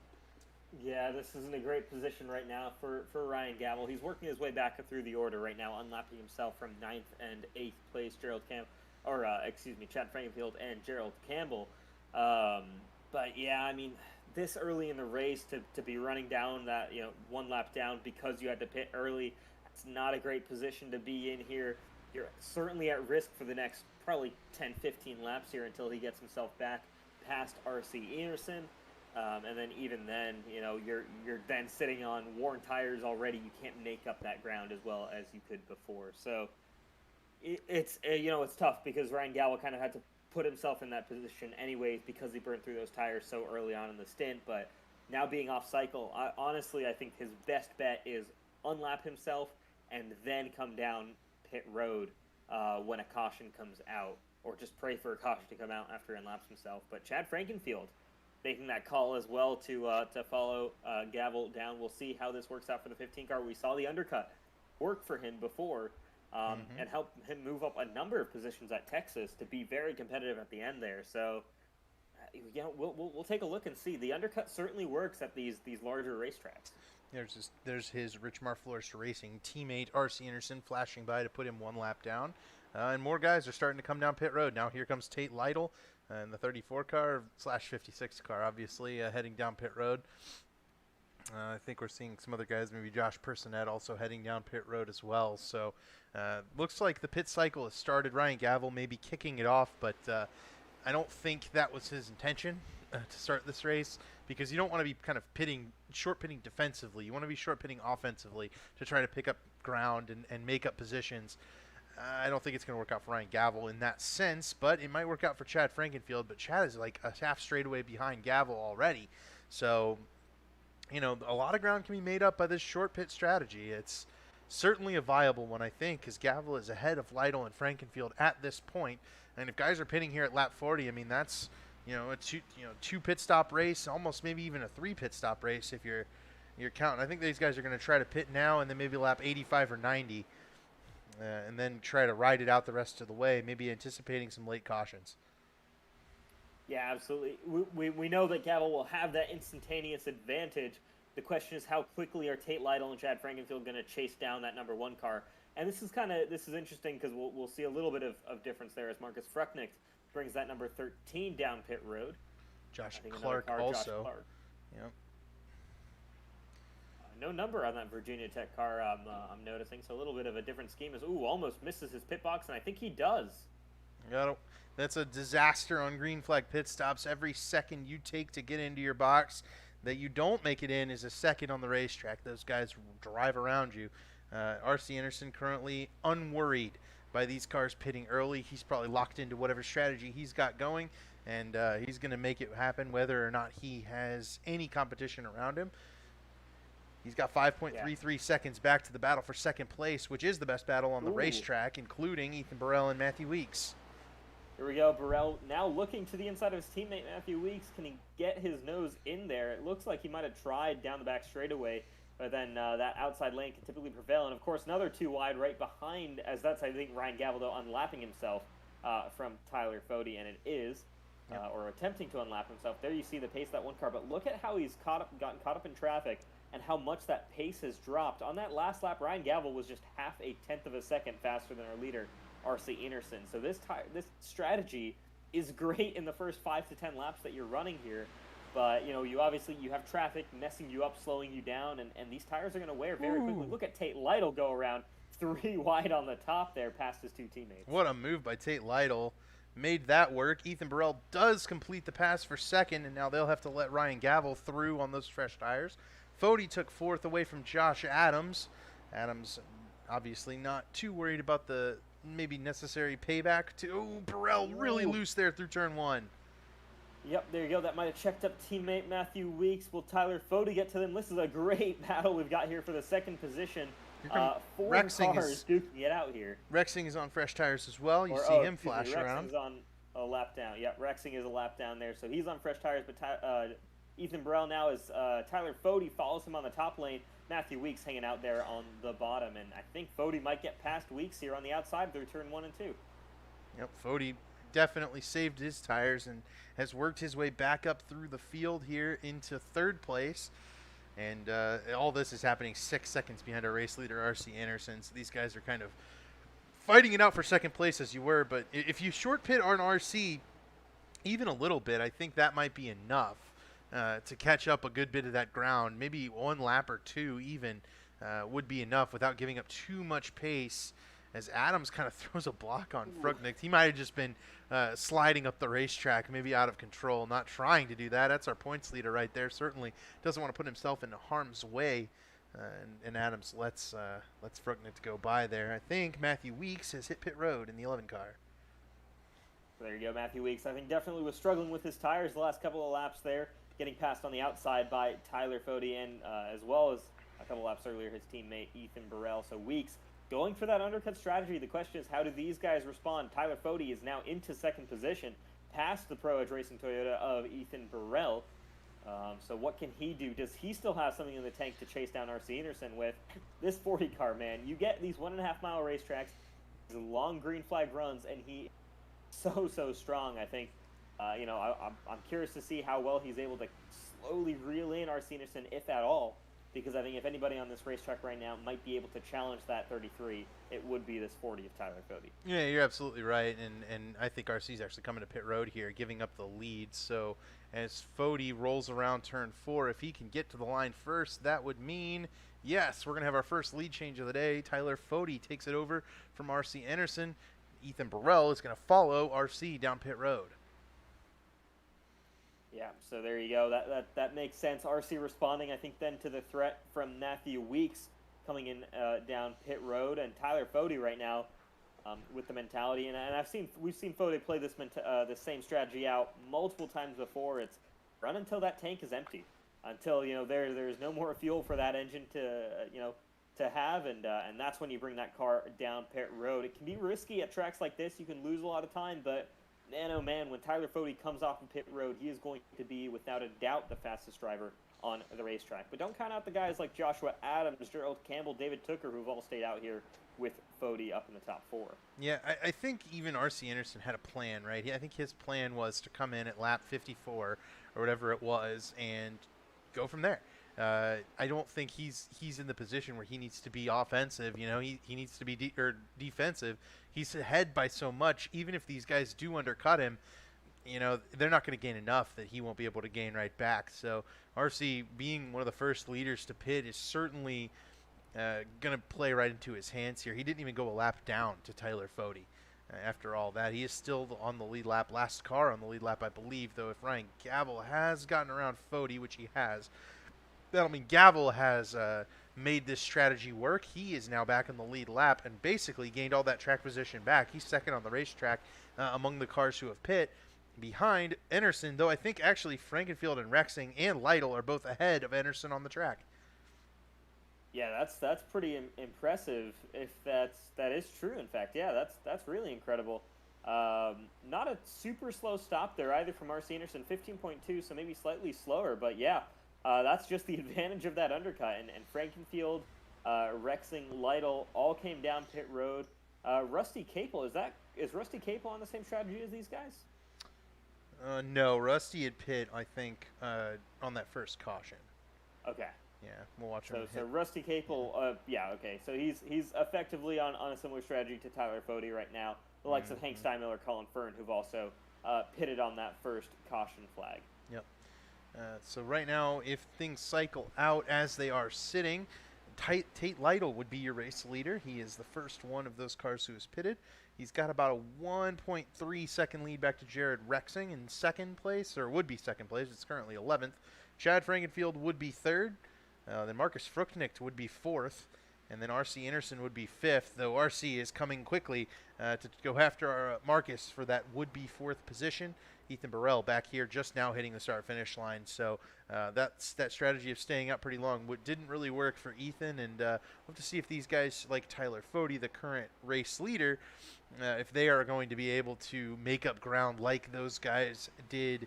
Yeah, this isn't a great position right now for Ryan Gavel. He's working his way back up through the order right now, unlapping himself from 9th and 8th place, Chad Frankenfield and Gerald Campbell. But yeah, I mean, this early in the race to be running down that, 1 lap down because you had to pit early, it's not a great position to be in here. You're certainly at risk for the next probably 10, 15 laps here until he gets himself back past R.C. Enerson. And then even then, you're then sitting on worn tires already. You can't make up that ground as well as you could before. So it's tough because Ryan Gavel kind of had to put himself in that position anyways because he burned through those tires so early on in the stint. But now being off cycle, I think his best bet is unlap himself and then come down pit road when a caution comes out, or just pray for a caution to come out after he unlaps himself. But Chad Frankenfield making that call as well to follow Gavel down. We'll see how this works out for the 15 car. We saw the undercut work for him before and help him move up a number of positions at Texas to be very competitive at the end there. So we'll take a look and see. The undercut certainly works at these larger racetracks. There's his Rich Marflorist Racing teammate, R.C. Anderson, flashing by to put him 1 lap down. And more guys are starting to come down pit road. Now here comes Tate Lytle in the 34 car / 56 car, obviously, heading down pit road. I think we're seeing some other guys, maybe Josh Personette, also heading down pit road as well. So looks like the pit cycle has started. Ryan Gavel may be kicking it off, but I don't think that was his intention to start this race, because you don't want to be kind of short pitting defensively. You want to be short pitting offensively to try to pick up ground and make up positions. I don't think it's going to work out for Ryan Gavel in that sense, but it might work out for Chad Frankenfield. But Chad is like a half straightaway behind Gavel already. So, a lot of ground can be made up by this short pit strategy. It's certainly a viable one, I think, because Gavel is ahead of Lytle and Frankenfield at this point. And if guys are pitting here at lap 40, I mean, that's a two pit stop race, almost maybe even a 3 pit stop race if you're counting. I think these guys are going to try to pit now and then maybe lap 85 or 90, and then try to ride it out the rest of the way, maybe anticipating some late cautions. Yeah, absolutely. We know that Gavel will have that instantaneous advantage. The question is how quickly are Tate Lytle and Chad Frankenfield going to chase down that number 1 car. And this is interesting because we'll see a little bit of difference there as Marcus Frucknicht brings that number 13 down pit road. Josh Clark also. Clark. Yep. No number on that Virginia Tech car, I'm noticing. So a little bit of a different scheme. Almost misses his pit box, and I think he does. That's a disaster on green flag pit stops. Every second you take to get into your box that you don't make it in is a second on the racetrack. Those guys drive around you. R.C. Anderson currently unworried by these cars pitting early. He's probably locked into whatever strategy he's got going, and he's going to make it happen whether or not he has any competition around him. He's got 5.33 seconds back to the battle for second place, which is the best battle on the racetrack, including Ethan Burrell and Matthew Weeks. Here we go. Burrell now looking to the inside of his teammate Matthew Weeks. Can he get his nose in there? It looks like he might have tried down the back straightaway, but then that outside lane can typically prevail. And, of course, another 2 wide right behind, as that's, I think, Ryan Gavaldo unlapping himself from Tyler Fody, and it is, or attempting to unlap himself. There you see the pace of that one car, but look at how he's gotten caught up in traffic and how much that pace has dropped. On that last lap, Ryan Gavel was just 0.5 of a second faster than our leader, R.C. Enerson. So this strategy is great in the first 5 to 10 laps that you're running here. But, you know, you have traffic messing you up, slowing you down, and these tires are going to wear very quickly. Look at Tate Lytle go around 3 wide on the top there past his 2 teammates. What a move by Tate Lytle. Made that work. Ethan Burrell does complete the pass for second, and now they'll have to let Ryan Gavel through on those fresh tires. Fody took 4th away from Josh Adams. Adams obviously not too worried about the maybe necessary payback. Burrell really loose there through turn 1. Yep, there you go. That might have checked up teammate Matthew Weeks. Will Tyler Fody get to them? This is a great battle we've got here for the second position. 4 cars duking it out here. Rexing is on fresh tires as well. You see him flash around. Rexing is on a lap down. Yep, Rexing is a lap down there. So he's on fresh tires, but Ethan Burrell now is Tyler Fody follows him on the top lane. Matthew Weeks hanging out there on the bottom, and I think Fody might get past Weeks here on the outside through turn 1 and 2. Yep, Fody definitely saved his tires and has worked his way back up through the field here into 3rd place. And all this is happening 6 seconds behind our race leader, R.C. Anderson. So these guys are kind of fighting it out for second place as you were. But if you short pit on RC even a little bit, I think that might be enough to catch up a good bit of that ground. Maybe 1 lap or 2 even would be enough without giving up too much pace, as Adams kind of throws a block on Frucknick. He might have just been sliding up the racetrack, maybe out of control, not trying to do that. That's our points leader right there. Certainly doesn't want to put himself in harm's way, and Adams lets Frucknick go by there. I think Matthew Weeks has hit pit road in the 11 car. There you go, Matthew Weeks. I think definitely was struggling with his tires the last couple of laps there, getting passed on the outside by Tyler Fody, and as well as a couple laps earlier, his teammate Ethan Burrell. So Weeks going for that undercut strategy. The question is, how do these guys respond? Tyler Fody is now into 2nd position, past the Pro Edge Racing Toyota of Ethan Burrell. So what can he do? Does he still have something in the tank to chase down R.C. Anderson with? This 40 car, man, you get these 1.5 mile racetracks, these long green flag runs, and he so strong. I think, you know, I'm curious to see how well he's able to slowly reel in R.C. Anderson, if at all. Because I think if anybody on this racetrack right now might be able to challenge that 33, it would be this 40 of Tyler Fody. Yeah, you're absolutely right, and I think RC's actually coming to pit road here, giving up the lead. So as Fody rolls around turn 4, if he can get to the line first, that would mean, yes, we're going to have our first lead change of the day. Tyler Fody takes it over from R.C. Anderson. Ethan Burrell is going to follow R.C. down pit road. Yeah, so there you go. That makes sense. RC responding, I think, then to the threat from Matthew Weeks coming in down pit road, and Tyler Fody right now with the mentality. And we've seen Fody play this same strategy out multiple times before. It's run until that tank is empty, until there's no more fuel for that engine to have, and that's when you bring that car down pit road. It can be risky at tracks like this. You can lose a lot of time, but man, oh man, when Tyler Fody comes off of pit road, he is going to be, without a doubt, the fastest driver on the racetrack. But don't count out the guys like Joshua Adams, Gerald Campbell, David Tooker, who've all stayed out here with Fody up in the top 4. Yeah, I think even R.C. Anderson had a plan, right? I think his plan was to come in at lap 54 or whatever it was and go from there. I don't think he's in the position where he needs to be offensive. He needs to be defensive. He's ahead by so much. Even if these guys do undercut him, they're not going to gain enough that he won't be able to gain right back. So RC being one of the first leaders to pit is certainly going to play right into his hands here. He didn't even go a lap down to Tyler Fody. After all that, he is still on the lead lap, last car on the lead lap, I believe, though if Ryan Gavel has gotten around Fody, which he has, that'll mean Gavel has made this strategy work. He is now back in the lead lap and basically gained all that track position back. He's second on the racetrack among the cars who have pit behind Enerson, though I think actually Frankenfield and Rexing and Lytle are both ahead of Enerson on the track. Yeah, that's pretty impressive if that is true. In fact, yeah, that's really incredible. Not a super slow stop there either from RC Anderson, 15.2, so maybe slightly slower, but yeah, that's just the advantage of that undercut. And Frankenfield, Rexing, Lytle all came down pit road. Rusty Capel, is Rusty Capel on the same strategy as these guys? No, Rusty had pit, I think, on that first caution. Okay. Yeah, we'll watch him So hit. Rusty Capel, yeah, okay. So he's effectively on a similar strategy to Tyler Fode right now. The likes of Hank Steinmiller, Colin Fern, who've also pitted on that first caution flag. Yep. So right now, if things cycle out as they are sitting, Tate Lytle would be your race leader. He is the first one of those cars who is pitted. He's got about a 1.3 second lead back to Jared Rexing in second place, or would be second place. It's currently 11th. Chad Frankenfield would be third. Then Marcus Fruchnicht would be fourth. And then R.C. Anderson would be fifth, though R.C. is coming quickly to go after Marcus for that would-be fourth position. Ethan Burrell back here just now hitting the start-finish line. So that strategy of staying up pretty long didn't really work for Ethan. And we'll have to see if these guys, like Tyler Fode, the current race leader, if they are going to be able to make up ground like those guys did,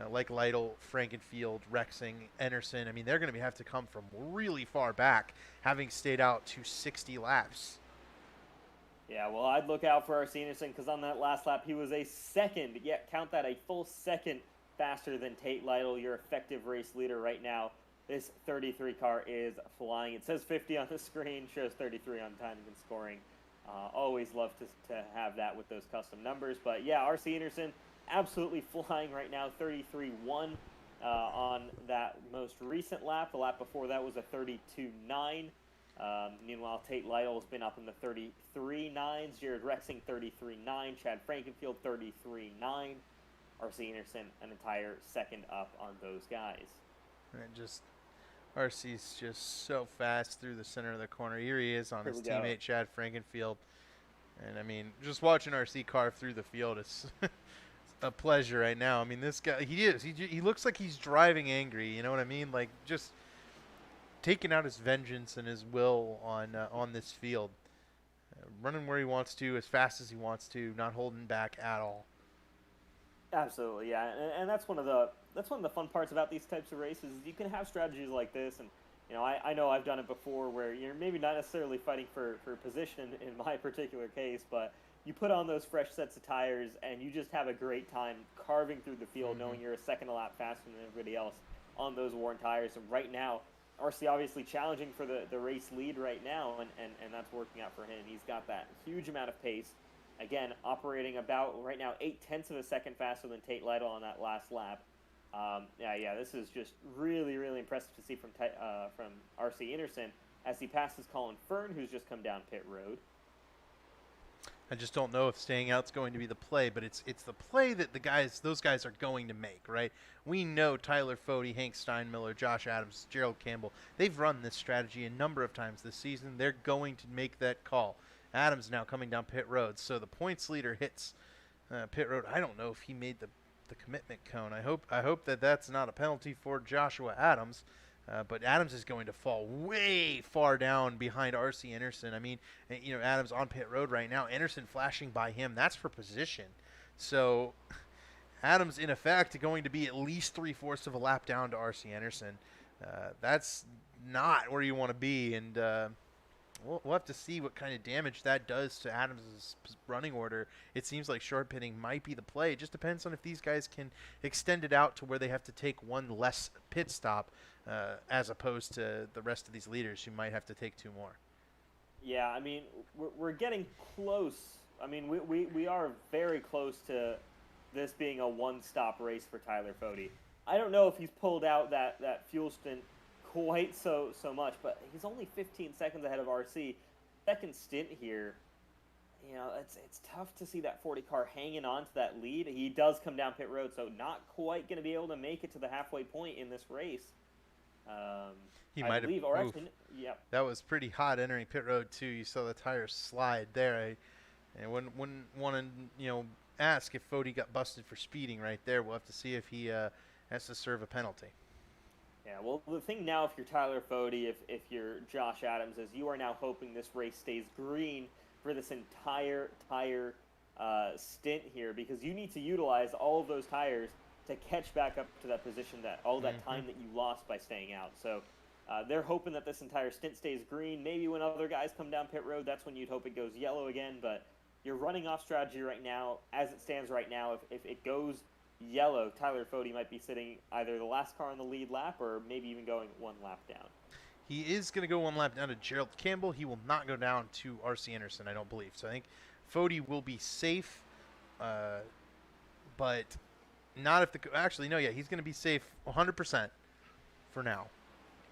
like Lytle, Frankenfield, Rexing, Anderson. I mean, they're going to have to come from really far back, having stayed out to 60 laps. Yeah, well, I'd look out for R.C. Anderson because on that last lap, he was a second, count that, a full second faster than Tate Lytle, your effective race leader right now. This 33 car is flying. It says 50 on the screen, shows 33 on timing and scoring. Always love to have that with those custom numbers. But yeah, R.C. Anderson absolutely flying right now, 33.1 on that most recent lap. The lap before that was a 32.9. Meanwhile, Tate Lytle has been up in the 33.9s. Jared Rexing, 33.9. Chad Frankenfield, 33.9. R.C. Anderson, an entire second up on those guys. And just RC's just so fast through the center of the corner. Here he is on his teammate Chad Frankenfield. And I mean, just watching RC carve through the field is a pleasure right now. I mean, this guy, he looks like he's driving angry, you know what I mean? Like, just taking out his vengeance and his will on this field. Running where he wants to, as fast as he wants to, not holding back at all. Absolutely, yeah, and that's one of the fun parts about these types of races. Is you can have strategies like this, and I know I've done it before where you're maybe not necessarily fighting for position in my particular case, but you put on those fresh sets of tires and you just have a great time carving through the field, knowing you're a second a lap faster than everybody else on those worn tires. And right now, RC obviously challenging for the race lead right now, and that's working out for him. He's got that huge amount of pace. Again, operating about, right now, 0.8 of a second faster than Tate Lytle on that last lap. This is just really, really impressive to see from R.C. Anderson as he passes Colin Fern, who's just come down pit road. I just don't know if staying out's going to be the play, but it's the play that those guys are going to make, right? We know Tyler Fode, Hank Steinmiller, Josh Adams, Gerald Campbell. They've run this strategy a number of times this season. They're going to make that call. Adams now coming down pit road, so the points leader hits pit road. I don't know if he made the commitment cone. I hope that that's not a penalty for Joshua Adams, but Adams is going to fall way far down behind R.C. Anderson. I mean, Adams on pit road right now. Anderson flashing by him. That's for position. So Adams, in effect, going to be at least 3/4 of a lap down to R.C. Anderson. That's not where you want to be, and we'll have to see what kind of damage that does to Adams' running order. It seems like short pitting might be the play. It just depends on if these guys can extend it out to where they have to take one less pit stop as opposed to the rest of these leaders who might have to take two more. Yeah, I mean, we're getting close. I mean, we are very close to this being a one-stop race for Tyler Fode. I don't know if he's pulled out that fuel stint quite so much, but he's only 15 seconds ahead of RC. Second stint here. It's tough to see that 40 car hanging on to that lead. He does come down pit road, so not quite going to be able to make it to the halfway point in this race. He might have. Yep. That was pretty hot entering pit road too. You saw the tires slide there. I wouldn't want to ask if Fode got busted for speeding right there. We'll have to see if he has to serve a penalty. Yeah, well, the thing now, if you're Tyler Fode, if you're Josh Adams, is you are now hoping this race stays green for this entire tire stint here, because you need to utilize all of those tires to catch back up to that position, that all that time that you lost by staying out. So they're hoping that this entire stint stays green. Maybe when other guys come down pit road, that's when you'd hope it goes yellow again. But you're running off strategy right now. As it stands right now, if it goes yellow, Tyler Fode might be sitting either the last car on the lead lap or maybe even going one lap down. He is going to go one lap down to Gerald Campbell. He will not go down to R.C. Anderson, I don't believe. So I think Fode will be safe, but not if the – actually, no, yeah, he's going to be safe 100% for now.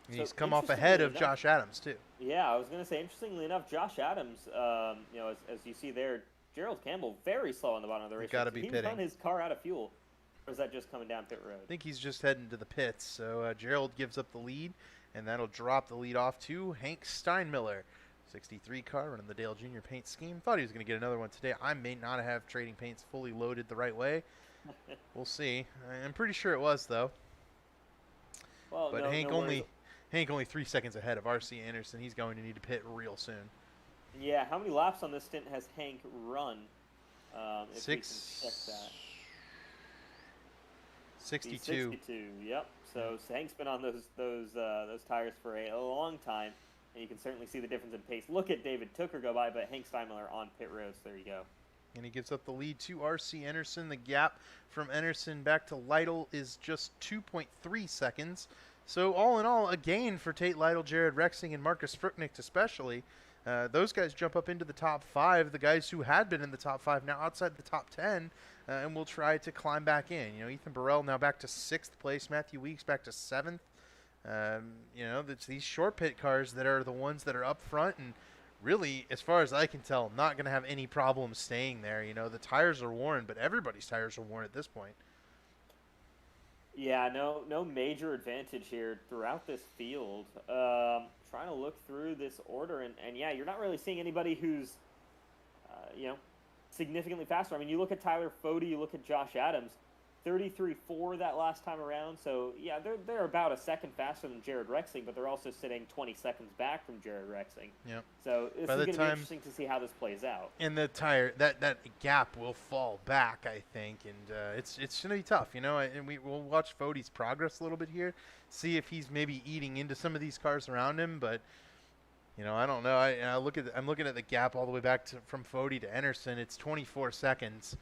And So he's come off ahead of enough, Josh Adams, too. Yeah, I was going to say, interestingly enough, Josh Adams, as you see there, Gerald Campbell very slow on the bottom of the race. Got to be pitting. He run his car out of fuel, or is that just coming down pit road? I think he's just heading to the pits. So Gerald gives up the lead, and that'll drop the lead off to Hank Steinmiller. 63 car running the Dale Jr. paint scheme. Thought he was going to get another one today. I may not have trading paints fully loaded the right way. We'll see. I'm pretty sure it was, though. Well, but no, Hank no only 3 seconds ahead of R.C. Anderson. He's going to need to pit real soon. Yeah, how many laps on this stint has Hank run? If we can check that. 62. 62. Yep. So Hank's been on those tires for a long time, and you can certainly see the difference in pace. Look at David Tooker go by, but Hank Steinmiller on pit road. So there you go. And he gives up the lead to R.C. Anderson. The gap from Anderson back to Lytle is just 2.3 seconds. So all in all, a gain for Tate Lytle, Jared Rexing, and Marcus Fruchnicht especially. Those guys jump up into the top 5. The guys who had been in the top 5 now outside the top 10, and will try to climb back in. You know, Ethan Burrell now back to 6th place. Matthew Weeks back to 7th. You know, it's these short pit cars that are the ones that are up front, and really, as far as I can tell, not going to have any problems staying there. You know, the tires are worn, but everybody's tires are worn at this point. Yeah, no major advantage here throughout this field. Trying to look through this order, and yeah, you're not really seeing anybody who's, significantly faster. I mean, you look at Tyler Fode, you look at Josh Adams, 33.4 that last time around. So yeah, they're about a second faster than Jared Rexing, but they're also sitting 20 seconds back from Jared Rexing. Yep. So this is going to be interesting to see how this plays out. And the tire that gap will fall back, I think, and it's going to be tough, you know. And we'll watch Fode's progress a little bit here, see if he's maybe eating into some of these cars around him, but. You know, I don't know. I'm looking at the gap all the way back from Fode to Anderson. It's 24 seconds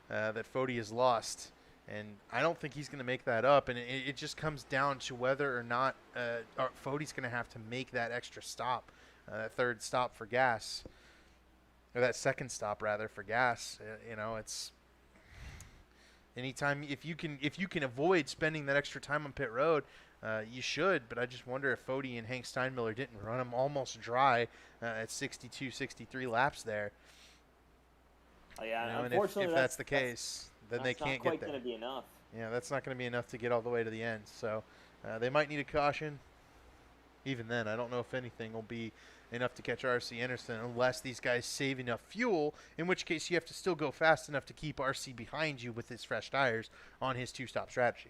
that Fode has lost, and I don't think he's going to make that up. And it just comes down to whether or not Fode's going to have to make that extra stop, that third stop for gas, or that second stop rather for gas. You know, it's anytime if you can avoid spending that extra time on pit road. You should, but I just wonder if Fode and Hank Steinmiller didn't run them almost dry at 62, 63 laps there. Oh, yeah, you know, unfortunately, if that's the case, then they can't get there. That's not quite going to be enough. Yeah, that's not going to be enough to get all the way to the end. So they might need a caution. Even then, I don't know if anything will be enough to catch R.C. Anderson unless these guys save enough fuel, in which case you have to still go fast enough to keep R.C. behind you with his fresh tires on his two-stop strategy.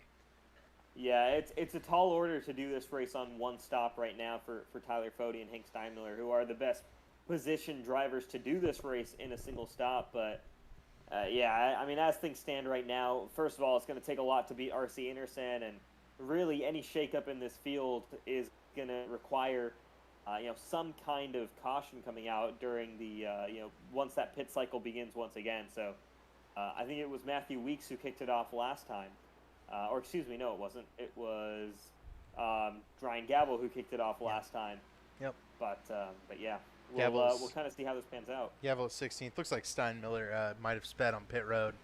Yeah, it's a tall order to do this race on one stop right now for Tyler Fode and Hank Steinmiller, who are the best position drivers to do this race in a single stop. But, I mean, as things stand right now, first of all, it's going to take a lot to beat R.C. Anderson, and really any shakeup in this field is going to require, some kind of caution coming out during the, once that pit cycle begins once again. So I think it was Matthew Weeks who kicked it off last time. Or excuse me, no, it wasn't. It was Ryan Gabel who kicked it off last time. Yep. But yeah, we'll kind of see how this pans out. Gabel at 16th. Looks like Steinmiller might have sped on pit road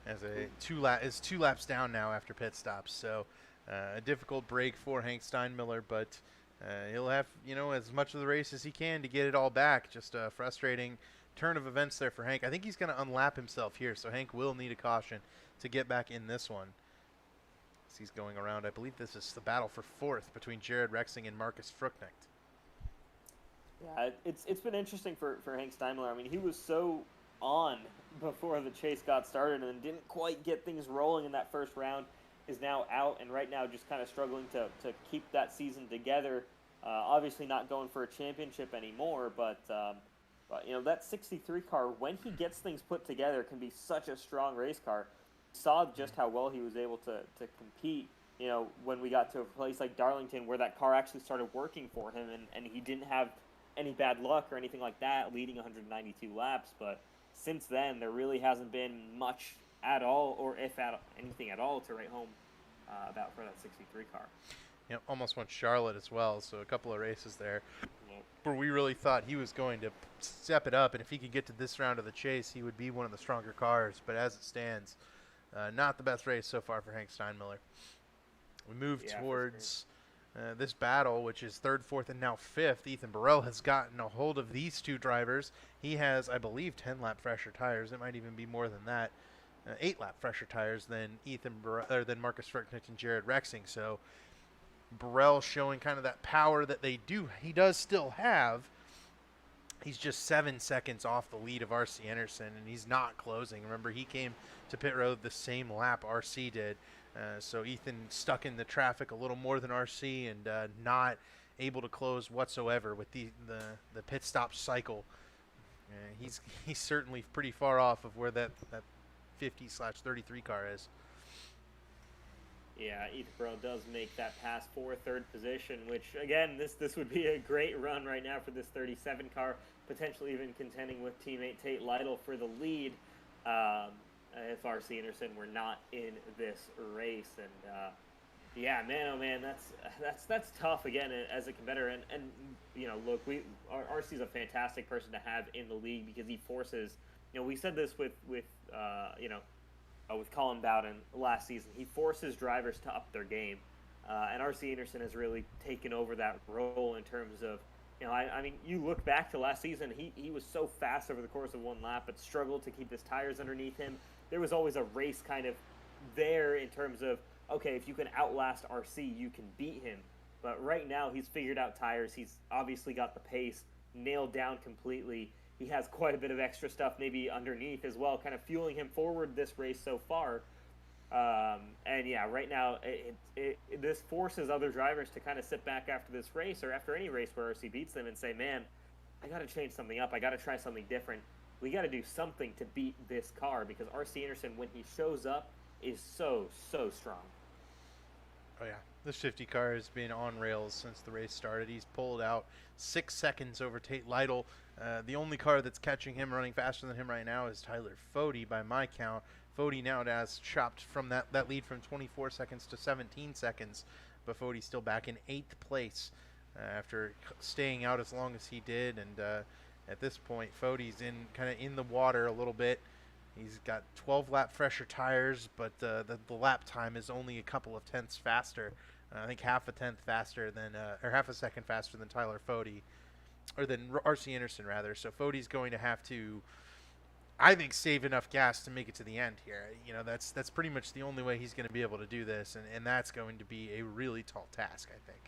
as is 2 laps down now after pit stops. So a difficult break for Hank Steinmiller, but he'll have as much of the race as he can to get it all back. Just a frustrating turn of events there for Hank. I think he's going to unlap himself here, so Hank will need a caution to get back in this one. He's going around. I believe this is the battle for 4th between Jared Rexing and Marcus Fruchnicht. Yeah, it's been interesting for Hank Steinmiller. I mean, he was so on before the chase got started and didn't quite get things rolling in that first round. is now out, and right now just kind of struggling to keep that season together. Obviously not going for a championship anymore, but you know, that 63 car, when he gets things put together, can be such a strong race car. Saw just how well he was able to compete, you know, when we got to a place like Darlington where that car actually started working for him, and he didn't have any bad luck or anything like that, leading 192 laps. But since then, there really hasn't been much at all, or if at anything at all, to write home about for that 63 car. Yep, almost went Charlotte as well, so a couple of races there where we really thought he was going to step it up, and if he could get to this round of the chase, he would be one of the stronger cars. But as it stands, not the best race so far for Hank Steinmiller. We move towards this battle, which is third, fourth, and now fifth. Ethan Burrell has gotten a hold of these two drivers. He has, I believe, 10-lap fresher tires. It might even be more than that. 8-lap fresher tires than than Marcus Fricknick and Jared Rexing. So Burrell showing kind of that power that he does still have. He's just 7 seconds off the lead of RC Anderson, and he's not closing. Remember, he came to pit road the same lap RC did. So Ethan stuck in the traffic a little more than RC, and not able to close whatsoever with the pit stop cycle. He's certainly pretty far off of where that 50/33 car is. Yeah, Ethan Burrell does make that pass for third position, which, again, this would be a great run right now for this 37 car, potentially even contending with teammate Tate Lytle for the lead if RC Anderson were not in this race. And, yeah, man, oh, man, that's tough, again, as a competitor. And you know, look, RC's a fantastic person to have in the league because he forces, you know, we said this with you know, with Colin Bowden last season. He forces drivers to up their game. And RC Anderson has really taken over that role in terms of, you know, I mean, you look back to last season, he was so fast over the course of one lap, but struggled to keep his tires underneath him. There was always a race kind of there in terms of, okay, if you can outlast RC, you can beat him. But right now, he's figured out tires. He's obviously got the pace nailed down completely. He has quite a bit of extra stuff maybe underneath as well, kind of fueling him forward this race so far. And yeah, right now, this forces other drivers to kind of sit back after this race or after any race where RC beats them and say, man, I got to change something up. I got to try something different. We got to do something to beat this car because RC Anderson, when he shows up, is so strong. Oh, yeah. This 50 car has been on rails since the race started. He's pulled out 6 seconds over Tate Lytle. The only car that's catching him running faster than him right now is Tyler Fody by my count. Fody now has chopped from that lead from 24 seconds to 17 seconds, but Fody's still back in 8th place after staying out as long as he did. And at this point, Fody's kind of in the water a little bit. He's got 12-lap fresher tires, but the lap time is only a couple of tenths faster. I think half a tenth faster than, or half a second faster than Tyler Fody, or than RC Anderson rather. So Fody's going to have to, I think, save enough gas to make it to the end here. You know, that's pretty much the only way he's going to be able to do this, and that's going to be a really tall task, I think.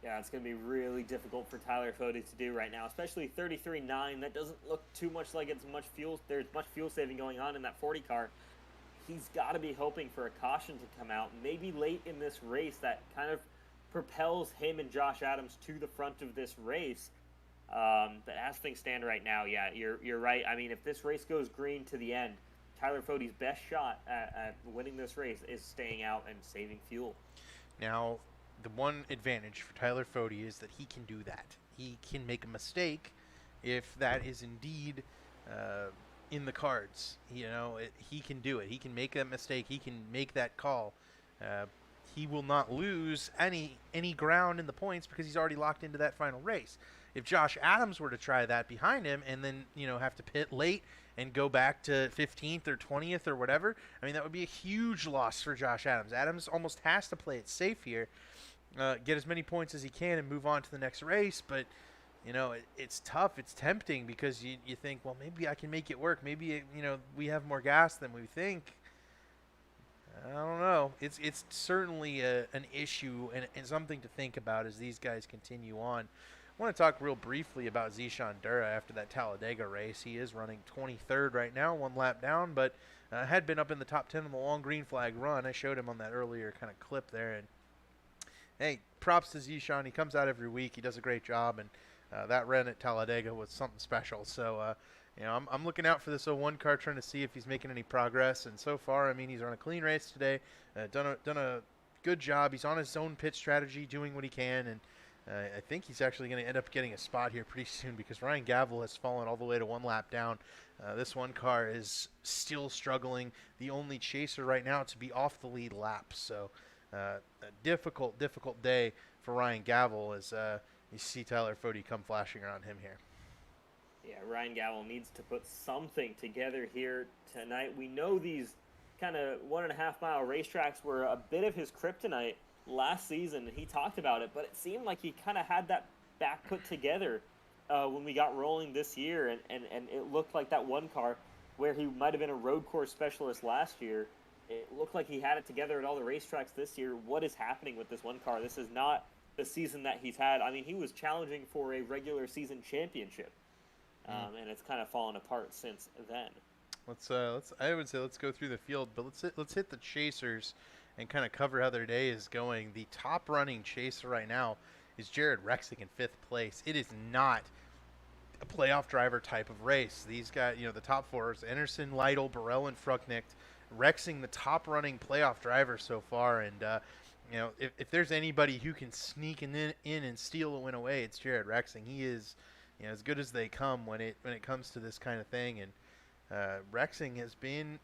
Yeah, it's going to be really difficult for Tyler Fody to do right now, especially 33.9. That doesn't look too much like it's much fuel. There's much fuel saving going on in that 40 car. He's got to be hoping for a caution to come out, maybe late in this race, that kind of propels him and Josh Adams to the front of this race. But as things stand right now, yeah, you're right. I mean, if this race goes green to the end, Tyler Fody's best shot at winning this race is staying out and saving fuel. Now, the one advantage for Tyler Fody is that he can do that. He can make a mistake if that is indeed in the cards. You know, he can do it. He can make that mistake. He can make that call. He will not lose any ground in the points because he's already locked into that final race. If Josh Adams were to try that behind him and then, you know, have to pit late and go back to 15th or 20th or whatever, I mean, that would be a huge loss for Josh Adams. Adams almost has to play it safe here, get as many points as he can and move on to the next race. But, you know, it's tough. It's tempting because you think, well, maybe I can make it work. Maybe, you know, we have more gas than we think. I don't know. It's certainly an issue and something to think about as these guys continue on. I want to talk real briefly about Zishan Dura after that Talladega race. He is running 23rd right now, one lap down, but had been up in the top 10 on the long green flag run. I showed him on that earlier kind of clip there. And hey, props to Zishan. He comes out every week. He does a great job. And that run at Talladega was something special. So, I'm looking out for this 01 car, trying to see if he's making any progress. And so far, I mean, he's run a clean race today, done a good job. He's on his own pit strategy, doing what he can. And I think he's actually going to end up getting a spot here pretty soon because Ryan Gavel has fallen all the way to 1 lap down. This 1 car is still struggling. The only chaser right now to be off the lead lap. So a difficult day for Ryan Gavel as you see Tyler Fode come flashing around him here. Yeah, Ryan Gavel needs to put something together here tonight. We know these kind of 1.5 mile racetracks were a bit of his kryptonite last season, and he talked about it, but it seemed like he kind of had that back put together when we got rolling this year, and it looked like that 1 car where he might have been a road course specialist last year. It looked like he had it together at all the racetracks this year. What is happening with this 1 car? This is not the season that he's had. I mean, he was challenging for a regular season championship, and it's kind of fallen apart since then. I would say let's go through the field, but let's hit the chasers and kind of cover how their day is going. The top running chaser right now is Jared Rexing in 5th place. It is not a playoff driver type of race. These guys, the top 4 is Anderson, Lytle, Burrell, and Frucknicht. Rexing, the top running playoff driver so far, and if there's anybody who can sneak in and steal a win away, it's Jared Rexing. He is, as good as they come when it comes to this kind of thing. And Rexing has been,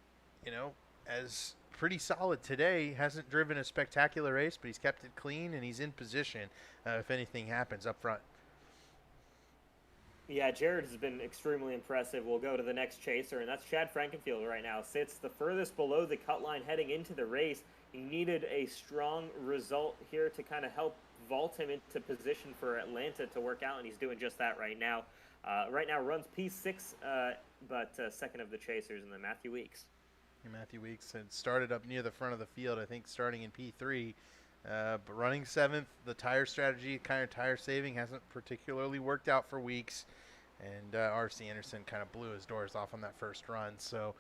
as pretty solid today. Hasn't driven a spectacular race, but he's kept it clean and he's in position if anything happens up front. Yeah, Jared has been extremely impressive. We'll go to the next chaser, and that's Chad Frankenfield right now. Sits the furthest below the cut line heading into the race. He needed a strong result here to kind of help vault him into position for Atlanta to work out, and he's doing just that right now. Right now runs P6, but second of the chasers, and then Matthew Weeks. Matthew Weeks had started up near the front of the field, I think starting in P3, but running 7th. The tire strategy, kind of tire saving, hasn't particularly worked out for Weeks, and R.C. Anderson kind of blew his doors off on that first run. So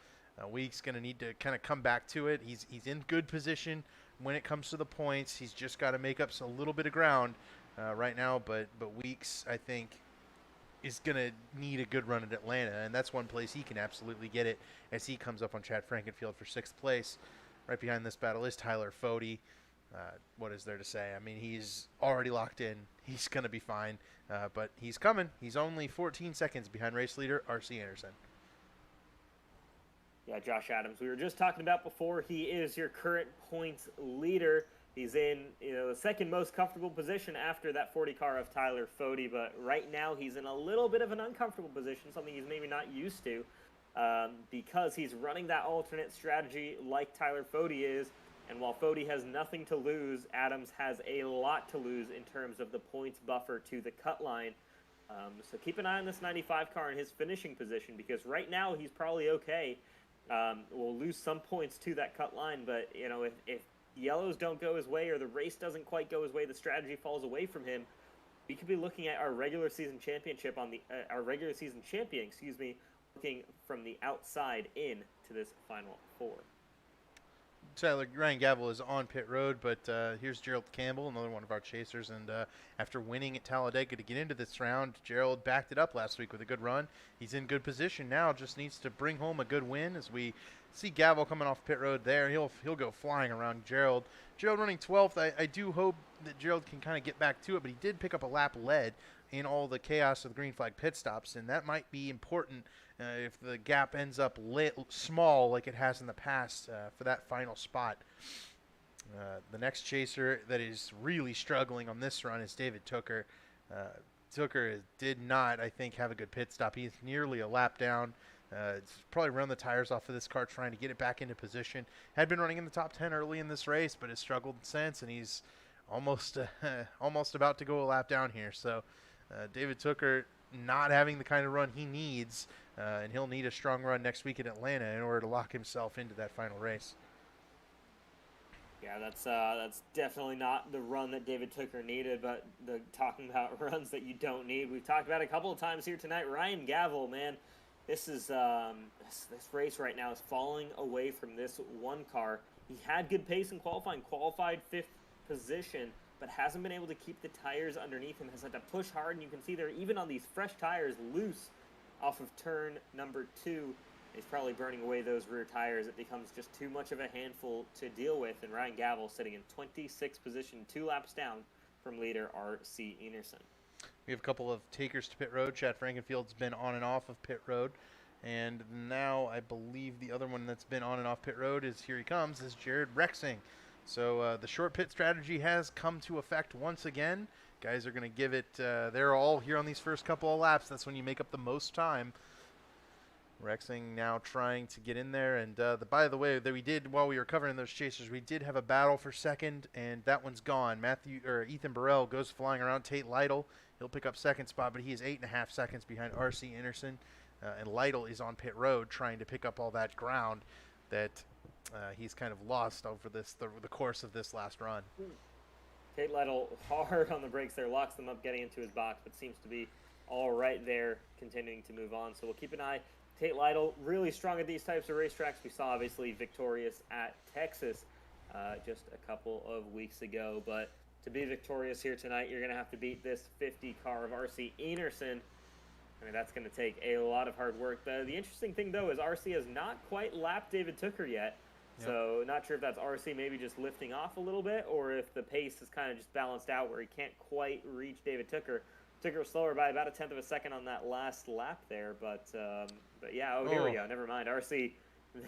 Weeks going to need to kind of come back to it. He's in good position when it comes to the points. He's just got to make up a little bit of ground right now, but Weeks, I think, is going to need a good run at Atlanta, and that's one place he can absolutely get it as he comes up on Chad Frankenfield for 6th place. Right behind this battle is Tyler Fode. What is there to say? I mean, he's already locked in. He's going to be fine, but he's coming. He's only 14 seconds behind race leader R.C. Anderson. Yeah, Josh Adams, we were just talking about before. He is your current points leader. He's in the second most comfortable position after that 40 car of Tyler Fode, but right now he's in a little bit of an uncomfortable position, something he's maybe not used to, because he's running that alternate strategy like Tyler Fode is, and while Fode has nothing to lose, Adams has a lot to lose in terms of the points buffer to the cut line. So keep an eye on this 95 car in his finishing position, because right now he's probably okay. We'll lose some points to that cut line, but if yellows don't go his way or the race doesn't quite go his way, the strategy falls away from him, we could be looking at our regular season championship champion, looking from the outside in to this final 4. Tyler, Ryan Gavel is on pit road, but here's Gerald Campbell, another one of our chasers, and after winning at Talladega to get into this round, Gerald backed it up last week with a good run. He's in good position now, just needs to bring home a good win. As we see Gavel coming off pit road there, he'll go flying around Gerald. Gerald running 12th. I do hope that Gerald can kind of get back to it, but he did pick up a lap lead in all the chaos of the green flag pit stops, and that might be important if the gap ends up small like it has in the past for that final spot. The next chaser that is really struggling on this run is David Tooker. Tooker did not, I think, have a good pit stop. He's nearly a lap down. It's probably run the tires off of this car trying to get it back into position. Had been running in the top 10 early in this race, but has struggled since, and he's almost about to go a lap down here. So David Tooker not having the kind of run he needs, and he'll need a strong run next week in Atlanta in order to lock himself into that final race. Yeah, that's definitely not the run that David Tooker needed, but talking about runs that you don't need, we've talked about a couple of times here tonight. Ryan Gavel, man, This is this race right now is falling away from this one car. He had good pace in qualifying, qualified 5th position, but hasn't been able to keep the tires underneath him. Has had to push hard, and you can see they're even on these fresh tires loose off of turn number 2. He's probably burning away those rear tires. It becomes just too much of a handful to deal with, and Ryan Gavel sitting in 26th position, 2 laps down from leader R.C. Enerson. We have a couple of takers to pit road. Chad Frankenfield's been on and off of pit road. And now I believe the other one that's been on and off pit road is, here he comes, is Jared Rexing. So the short pit strategy has come to effect once again. Guys are going to give it, they're all here on these first couple of laps. That's when you make up the most time. Rexing now trying to get in there. And by the way, that we did, while we were covering those chasers, we did have a battle for second, and that one's gone. Ethan Burrell goes flying around. Tate Lytle, he'll pick up second spot, but he is 8.5 seconds behind R.C. Enerson. And Lytle is on pit road trying to pick up all that ground that he's kind of lost over the course of this last run. Tate Lytle hard on the brakes there, locks them up getting into his box, but seems to be all right there, continuing to move on. So we'll keep an eye. Tate Lytle really strong at these types of racetracks. We saw obviously victorious at Texas just a couple of weeks ago, but to be victorious here tonight, you're going to have to beat this 50 car of R.C. Enerson. I mean, that's going to take a lot of hard work. The interesting thing, though, is R.C. has not quite lapped David Tooker yet. Yep. So not sure if that's R.C. maybe just lifting off a little bit, or if the pace is kind of just balanced out where he can't quite reach David Tooker. Tooker was slower by about 1/10 of a second on that last lap there, but yeah, here we go. Never mind. R.C.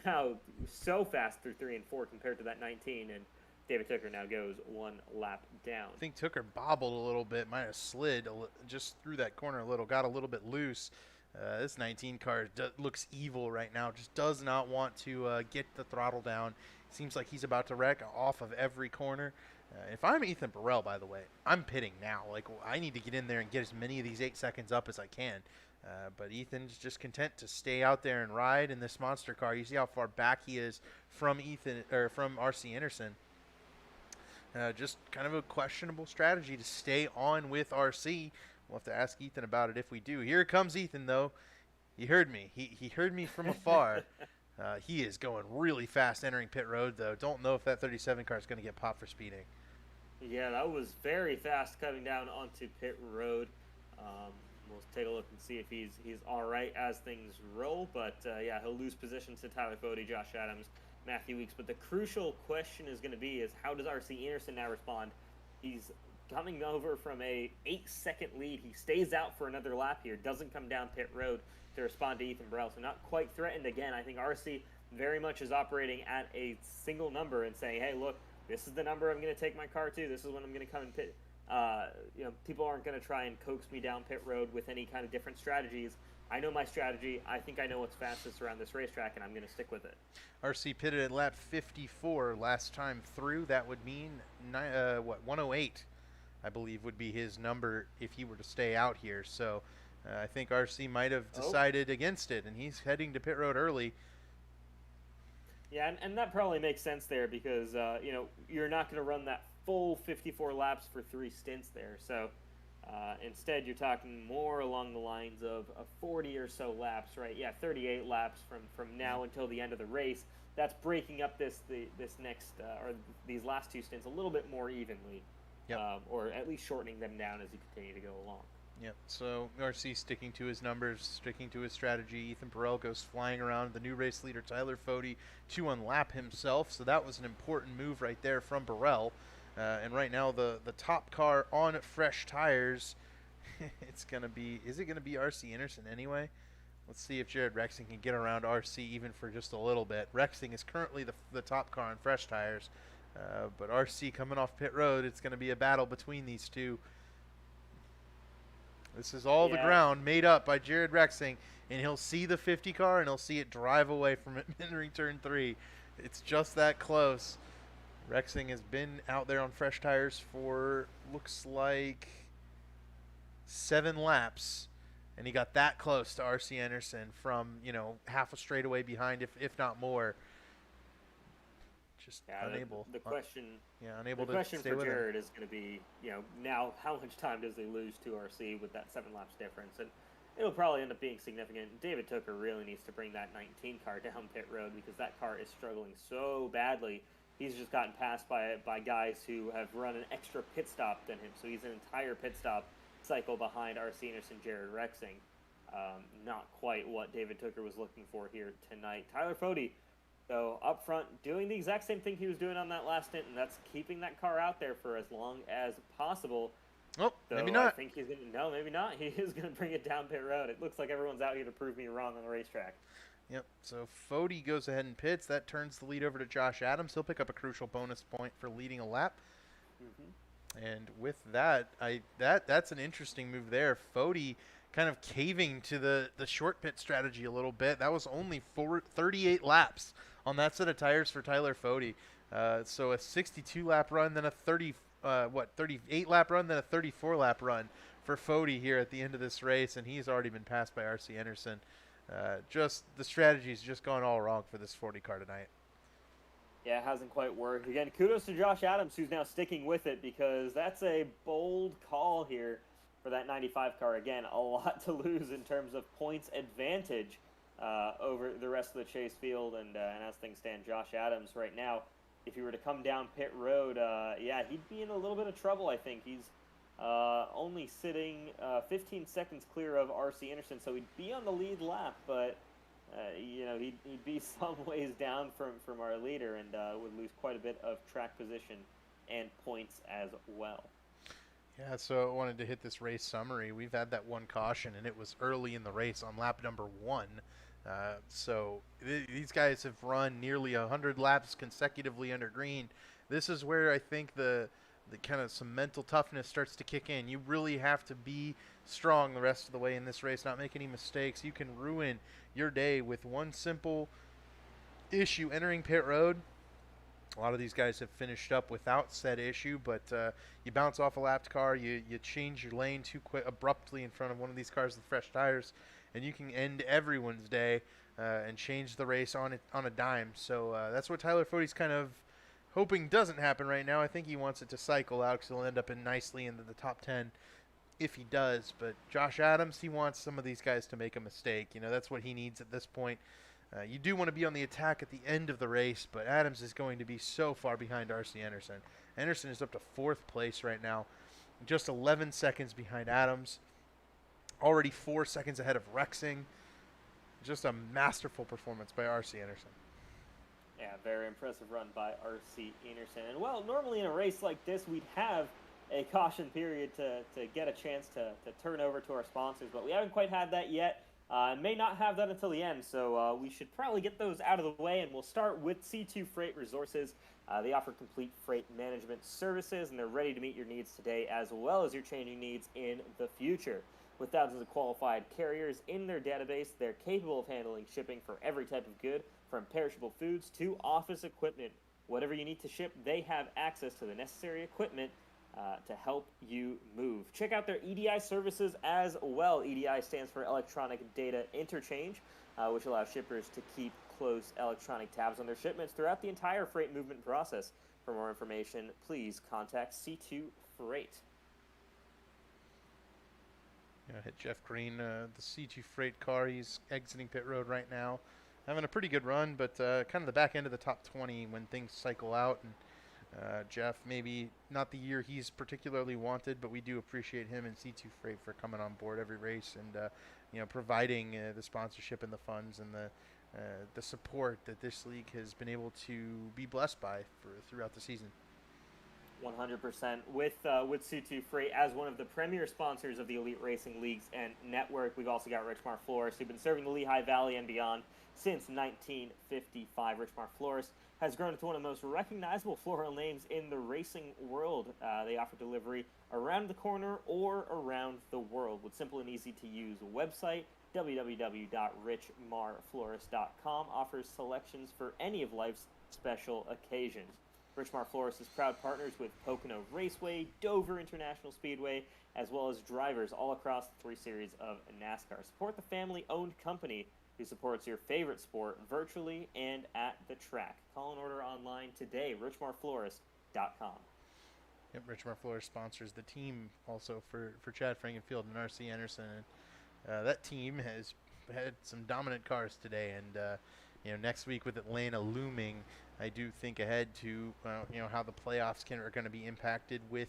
now so fast through 3 and 4 compared to that 19, and David Tooker now goes 1 lap down. I think Tooker bobbled a little bit, might have slid just through that corner a little, got a little bit loose. This 19 car looks evil right now, just does not want to get the throttle down. Seems like he's about to wreck off of every corner. If I'm Ethan Burrell, by the way, I'm pitting now. Like, I need to get in there and get as many of these 8 seconds up as I can. But Ethan's just content to stay out there and ride in this monster car. You see how far back he is from from R.C. Enerson. Just kind of a questionable strategy to stay on with RC. We'll have to ask Ethan about it if we do. Here comes Ethan, though. He heard me. He heard me from afar. He is going really fast entering pit road, though. Don't know if that 37 car is going to get popped for speeding. Yeah, that was very fast coming down onto pit road. We'll take a look and see if he's all right as things roll. But, yeah, he'll lose position to Tyler Fode, Josh Adams, Matthew Weeks. But the crucial question is going to be is how does R.C. Enerson now respond? He's coming over from a 8-second lead. He stays out for another lap here, doesn't come down pit road to respond to Ethan Burrell. So not quite threatened again. I think R.C. very much is operating at a single number and saying, hey, look, this is the number I'm going to take my car to. This is when I'm going to come and pit. People aren't going to try and coax me down pit road with any kind of different strategies. I know my strategy. I think I know what's fastest around this racetrack, and I'm going to stick with it. RC pitted at lap 54 last time through. That would mean 108, I believe, would be his number if he were to stay out here. So I think RC might have decided against it, and he's heading to pit road early. Yeah, and that probably makes sense there because, you're not going to run that full 54 laps for 3 stints there. So instead, you're talking more along the lines of 40 or so laps, right? Yeah, 38 laps from now until the end of the race. That's breaking up this next or these last 2 stints a little bit more evenly, or at least shortening them down as you continue to go along. Yep, so RC sticking to his numbers, sticking to his strategy. Ethan Burrell goes flying around the new race leader, Tyler Fode, to unlap himself. So that was an important move right there from Burrell. And right now the top car on fresh tires, it's going to be, is it going to be R.C. Enerson anyway? Let's see if Jared Rexing can get around R.C. even for just a little bit. Rexing is currently the top car on fresh tires. But R.C. coming off pit road, it's going to be a battle between these two. This is all the ground made up by Jared Rexing, and he'll see the 50 car and he'll see it drive away from it entering turn 3. It's just that close. Rexing has been out there on fresh tires for, looks like, 7 laps, and he got that close to R.C. Enerson from, half a straightaway behind, if not more. Just unable. The question, unable the to question stay for with Jared him. is going to be, now how much time does he lose to RC with that 7 laps difference? And It'll probably end up being significant. David Tooker really needs to bring that 19 car down pit road because that car is struggling so badly. He's just gotten passed by guys who have run an extra pit stop than him, so he's an entire pit stop cycle behind R.C. Anderson, Jared Rexing. Not quite what David Tooker was looking for here tonight. Tyler Fode, though, up front, doing the exact same thing he was doing on that last stint, and that's keeping that car out there for as long as possible. Oh, So maybe not. I think he's going to, no, maybe not. He is going to bring it down pit road. It looks like everyone's out here to prove me wrong on the racetrack. Yep. So Fode goes ahead and pits. That turns the lead over to Josh Adams. He'll pick up a crucial bonus point for leading a lap. And with that, that's an interesting move there. Fode kind of caving to the short pit strategy a little bit. That was only 38 laps on that set of tires for Tyler Fode. So a 62 lap run, then a 38 lap run, then a 34 lap run for Fode here at the end of this race, and he's already been passed by R.C. Anderson. Just the strategy's just gone all wrong for this 40 car tonight. Yeah, it hasn't quite worked. Again, kudos to Josh Adams, who's now sticking with it, because that's a bold call here for that 95 car. Again, a lot to lose in terms of points advantage over the rest of the chase field. And as things stand, Josh Adams right now, if he were to come down pit road, yeah, he'd be in a little bit of trouble, I think. He's only sitting 15 seconds clear of R.C. Anderson, so he'd be on the lead lap, but you know, he'd be some ways down from our leader and would lose quite a bit of track position and points as well. Yeah, so I wanted to hit this race summary. We've had that one caution, and it was early in the race on lap number 1. So these guys have run nearly 100 laps consecutively under green. This is where I think the kind of some mental toughness starts to kick in. You really have to be strong the rest of the way in this race, not make any mistakes. You can ruin your day with one simple issue entering pit road. A lot of these guys have finished up without said issue, but you bounce off a lapped car, you change your lane too quick abruptly in front of one of these cars with fresh tires, and you can end everyone's day and change the race on a dime. So that's what Tyler Fode's kind of hoping doesn't happen right now. I think he wants it to cycle out because he'll end up in nicely into the top 10 if he does. But Josh Adams, he wants some of these guys to make a mistake. You know, that's what he needs at this point. You do want to be on the attack at the end of the race, but Adams is going to be so far behind R.C. Anderson. Anderson is up to 4th place right now, just 11 seconds behind Adams, already 4 seconds ahead of Rexing. Just a masterful performance by R.C. Anderson. Yeah, very impressive run by R.C. Anderson. And, well, normally in a race like this, we'd have a caution period to get a chance to turn over to our sponsors, but we haven't quite had that yet. And may not have that until the end, so we should probably get those out of the way, and we'll start with C2 Freight Resources. They offer complete freight management services, and they're ready to meet your needs today as well as your changing needs in the future. With thousands of qualified carriers in their database, they're capable of handling shipping for every type of good, from perishable foods to office equipment. Whatever you need to ship, they have access to the necessary equipment to help you move. Check out their EDI services as well. EDI stands for Electronic Data Interchange, which allows shippers to keep close electronic tabs on their shipments throughout the entire freight movement process. For more information, please contact C2 Freight. Yeah, hit Jeff Green, the C2 Freight car. He's exiting pit road right now. Having a pretty good run, but kind of the back end of the top 20 when things cycle out. And Jeff, maybe not the year he's particularly wanted, but we do appreciate him and C2 Freight for coming on board every race and you know, providing the sponsorship and the funds and the support that this league has been able to be blessed by throughout the season. 100% with C2 Freight as one of the premier sponsors of the Elite Racing Leagues and Network. We've also got Richmar Florist, who've been serving the Lehigh Valley and beyond since 1955. Richmar Florist has grown into one of the most recognizable floral names in the racing world. They offer delivery around the corner or around the world with simple and easy to use website. www.richmarflorist.com offers selections for any of life's special occasions. Richmar Florist is proud partners with Pocono Raceway, Dover International Speedway, as well as drivers all across the 3 series of NASCAR. Support the family-owned company who supports your favorite sport virtually and at the track. Call and order online today, richmarflorist.com. Yep, Richmar Florist sponsors the team also for Chad Frankenfield and R.C. Anderson. And That team has had some dominant cars today, and next week with Atlanta looming, I do think ahead to how the playoffs are going to be impacted with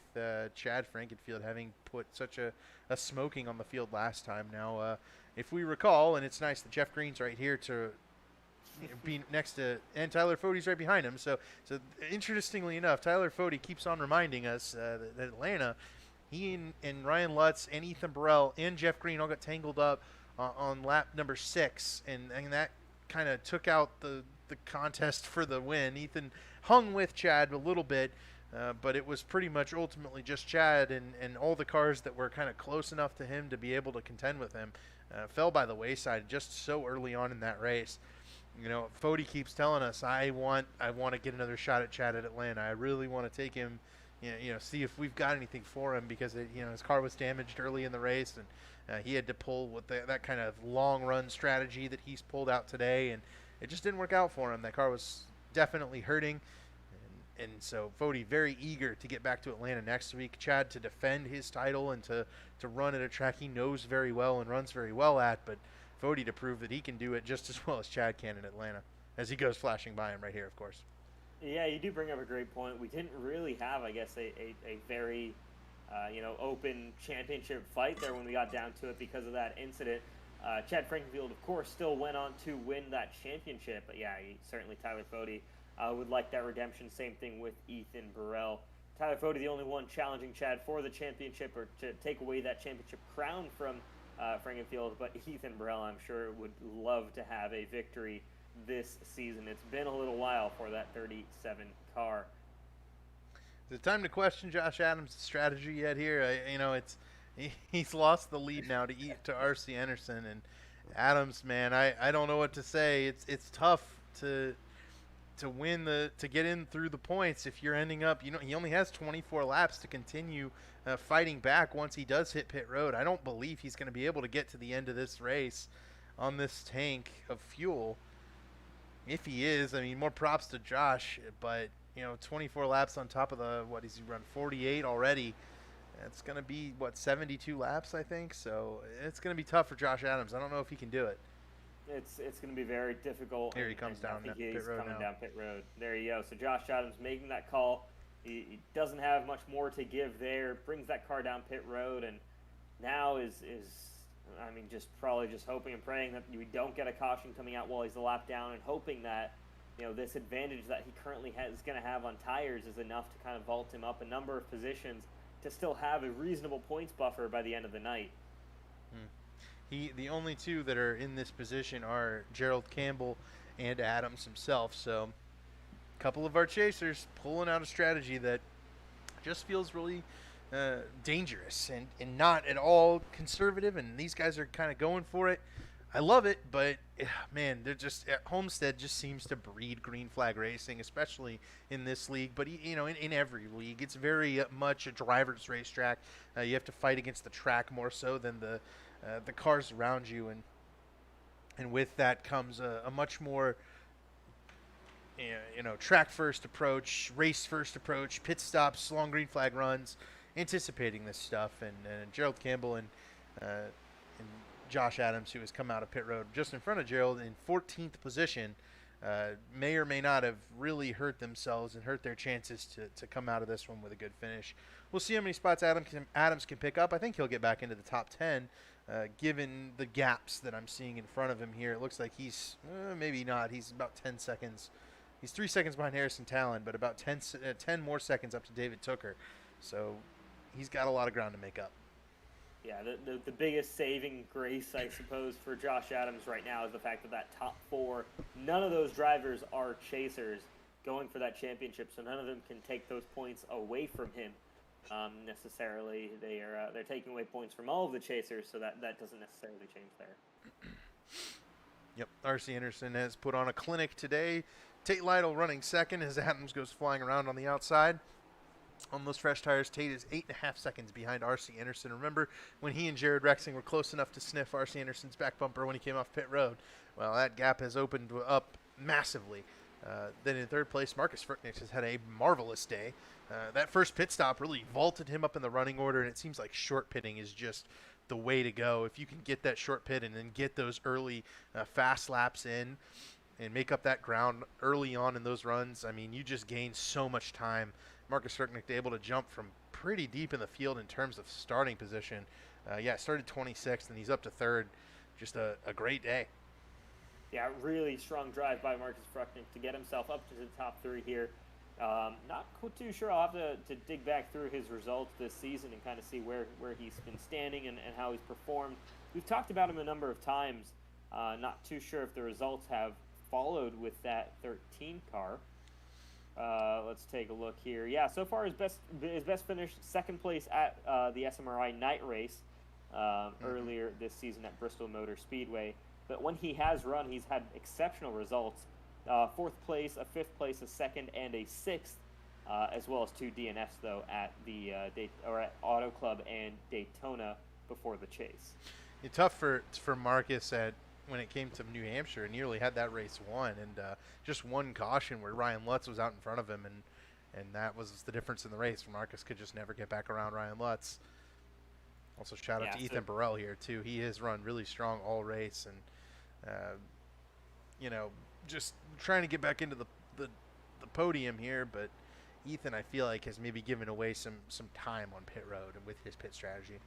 Chad Frankenfield having put such a smoking on the field last time. Now, if we recall, and it's nice that Jeff Green's right here to be next to, and Tyler Fode's right behind him. So interestingly enough, Tyler Fode keeps on reminding us that Atlanta, he and Ryan Lutz and Ethan Burrell and Jeff Green all got tangled up on lap number 6, and that kind of took out the contest for the win. Ethan hung with Chad a little bit, but it was pretty much ultimately just Chad, and all the cars that were kind of close enough to him to be able to contend with him fell by the wayside just so early on in that race. Fode keeps telling us, I want to get another shot at Chad at Atlanta. I really want to take him, see if we've got anything for him, because his car was damaged early in the race, and he had to pull with that kind of long run strategy that he's pulled out today, and it just didn't work out for him. That car was definitely hurting, and so Fode very eager to get back to Atlanta next week. Chad to defend his title and to run at a track he knows very well and runs very well at, but Fode to prove that he can do it just as well as Chad can in Atlanta, as he goes flashing by him right here, of course. Yeah, you do bring up a great point. We didn't really have, I guess, a very, open championship fight there when we got down to it because of that incident. Chad Frankenfield, of course, still went on to win that championship. But, yeah, certainly Tyler Fode would like that redemption. Same thing with Ethan Burrell. Tyler Fode, the only one challenging Chad for the championship or to take away that championship crown from Frankenfield, but Ethan Burrell, I'm sure, would love to have a victory this season. It's been a little while for that 37 car. Is it time to question Josh Adams' strategy yet here? He's lost the lead now to RC Anderson, and Adams, man, I don't know what to say. It's tough to win to get in through the points if you're ending up, he only has 24 laps to continue fighting back once he does hit pit road. I don't believe he's going to be able to get to the end of this race on this tank of fuel. If he is, more props to Josh, but 24 laps on top of he's run 48 already. It's going to be 72 laps, I think. So it's going to be tough for Josh Adams. I don't know if he can do it. It's going to be very difficult. Here he comes down pit road now. Down pit road. There you go. So Josh Adams making that call. He doesn't have much more to give there. Brings that car down pit road, and now is just probably just hoping and praying that we don't get a caution coming out while he's a lap down, and hoping that this advantage that he currently is going to have on tires is enough to kind of vault him up a number of positions to still have a reasonable points buffer by the end of the night. The only two that are in this position are Gerald Campbell and Adams himself. So a couple of our chasers pulling out a strategy that just feels really dangerous and not at all conservative. And these guys are kind of going for it. I love it, but man, they're just Homestead just seems to breed green flag racing, especially in this league. But in every league, it's very much a driver's racetrack. You have to fight against the track more so than the cars around you, and with that comes a much more track first approach, race first approach, pit stops, long green flag runs, anticipating this stuff. And Gerald Campbell and Josh Adams, who has come out of pit road just in front of Gerald in 14th position, may or may not have really hurt themselves and hurt their chances to come out of this one with a good finish. We'll see how many spots Adams can pick up. I think he'll get back into the top 10, given the gaps that I'm seeing in front of him here. It looks like he's maybe not. He's about 10 seconds. He's 3 seconds behind Harrison Talon, but about 10 more seconds up to David Tooker. So he's got a lot of ground to make up. Yeah, the biggest saving grace, I suppose, for Josh Adams right now is the fact that top 4, none of those drivers are chasers going for that championship, so none of them can take those points away from him necessarily. They're taking away points from all of the chasers, so that doesn't necessarily change there. Yep, RC Anderson has put on a clinic today. Tate Lytle running second as Adams goes flying around on the outside. On those fresh tires, Tate is 8.5 seconds behind R.C. Anderson. Remember when he and Jared Rexing were close enough to sniff R.C. Anderson's back bumper when he came off pit road? Well, that gap has opened up massively. Then in third place, Marcus Frknix has had a marvelous day. That first pit stop really vaulted him up in the running order, and it seems like short pitting is just the way to go. If you can get that short pit and then get those early fast laps in and make up that ground early on in those runs, I mean, you just gain so much time. Marcus Sterknick able to jump from pretty deep in the field in terms of starting position. Started 26th, and he's up to 3rd. Just a great day. Yeah, really strong drive by Marcus Sterknick to get himself up to the top 3 here. Not too sure. I'll have to dig back through his results this season and kind of see where he's been standing and how he's performed. We've talked about him a number of times. Not too sure if the results have followed with that 13 car. Let's take a look here. Yeah, so far his best finish, 2nd place at the SMRI night race earlier this season at Bristol Motor Speedway. But when he has run, he's had exceptional results. 4th place, a 5th place, a 2nd, and a 6th, as well as 2 DNFs though at the at Auto Club and Daytona before the chase. It's tough for Marcus when it came to New Hampshire, nearly had that race won, and just one caution where Ryan Lutz was out in front of him, and that was the difference in the race. Marcus could just never get back around Ryan Lutz. Also, shout out to Ethan Burrell here too. He has run really strong all race, and just trying to get back into the podium here. But Ethan, I feel like, has maybe given away some time on pit road and with his pit strategy.